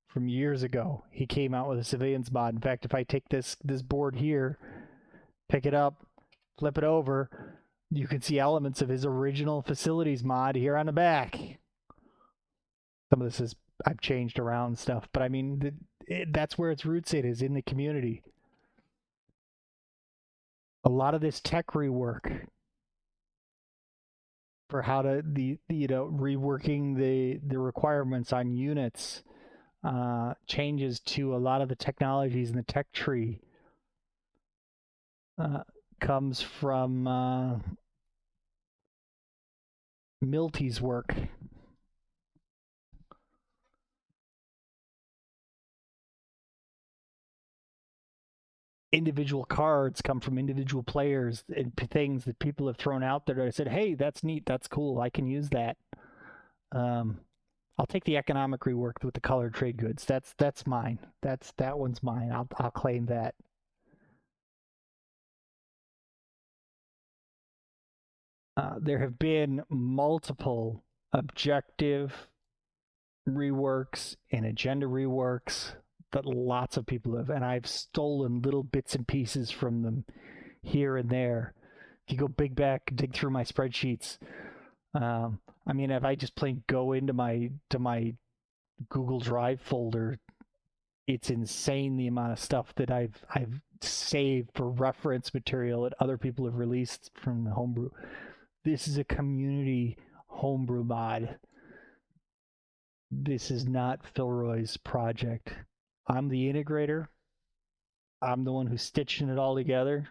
from years ago. He came out with a civilians mod. In fact, if I take this board here, pick it up, flip it over, you can see elements of his original facilities mod here on the back. Some of this is I've changed around stuff, but I mean that's where its roots is in the community. A lot of this tech rework for how to reworking the requirements on units, changes to a lot of the technologies in the tech tree, comes from Milty's work. Individual cards come from individual players and things that people have thrown out there that I said, hey, that's neat, that's cool, I can use that. I'll take the economic rework with the colored trade goods. That's mine. That one's mine. I'll claim that. There have been multiple objective reworks and agenda reworks that lots of people have, and I've stolen little bits and pieces from them here and there. If you go big back, dig through my spreadsheets. I mean, if I just plain go into my Google Drive folder, it's insane the amount of stuff that I've saved for reference material that other people have released from the homebrew. This is a community homebrew mod. This is not Philroy's project. I'm the integrator. I'm the one who's stitching it all together,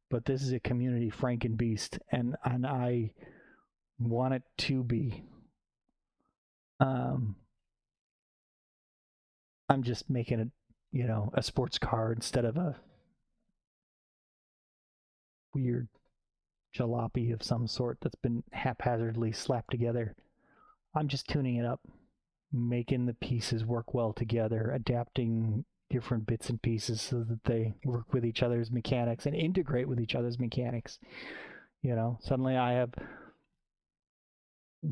but this is a community Frankenbeast, and I want it to be. I'm just making it, a sports car instead of a weird jalopy of some sort that's been haphazardly slapped together. I'm just tuning it up, making the pieces work well together, adapting different bits and pieces so that they work with each other's mechanics and integrate with each other's mechanics. Suddenly I have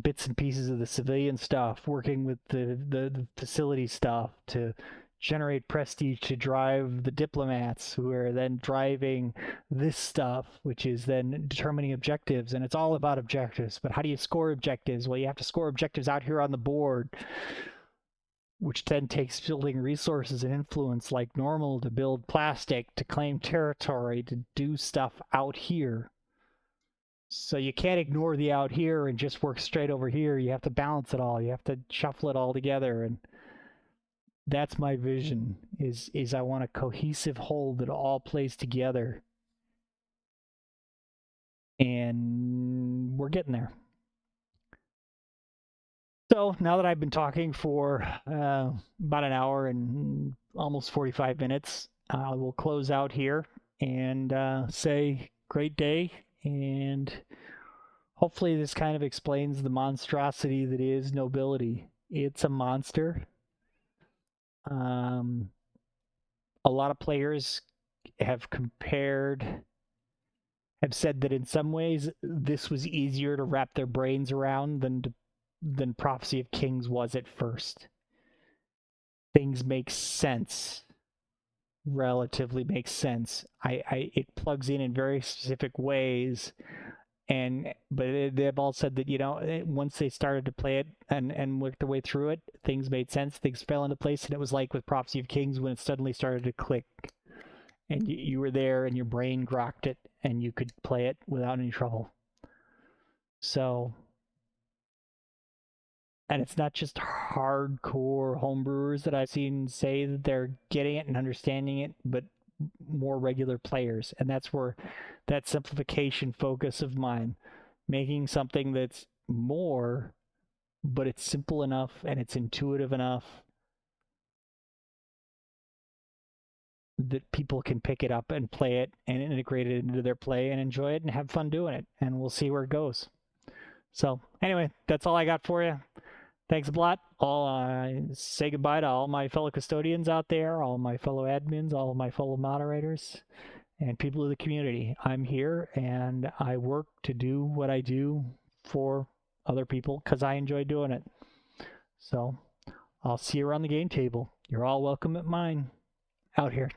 bits and pieces of the civilian stuff working with the facility stuff to generate prestige to drive the diplomats who are then driving this stuff, which is then determining objectives. And it's all about objectives. But how do you score objectives? Well, you have to score objectives out here on the board, which then takes building resources and influence like normal to build plastic, to claim territory, to do stuff out here. So you can't ignore the out here and just work straight over here. You have to balance it all. You have to shuffle it all together. And that's my vision, is I want a cohesive whole that all plays together. And we're getting there. So now that I've been talking for about an hour and almost 45 minutes, we'll close out here and say great day. And hopefully this kind of explains the monstrosity that is Nobility. It's a monster. A lot of players have said that in some ways this was easier to wrap their brains around than Prophecy of Kings was at first. Things make sense, relatively makes sense. It plugs in very specific ways, but they've all said that once they started to play it and work their way through it, things made sense, things fell into place, and it was like with Prophecy of Kings when it suddenly started to click, and you were there and your brain grokked it and you could play it without any trouble. So, and it's not just hardcore homebrewers that I've seen say that they're getting it and understanding it, but more regular players. And that's where that simplification focus of mine, making something that's more, but it's simple enough and it's intuitive enough that people can pick it up and play it and integrate it into their play and enjoy it and have fun doing it. And we'll see where it goes. So anyway, that's all I got for you. Thanks a lot. I'll say goodbye to all my fellow custodians out there, all my fellow admins, all of my fellow moderators, and people of the community. I'm here and I work to do what I do for other people because I enjoy doing it. So I'll see you around the game table. You're all welcome at mine. Out here.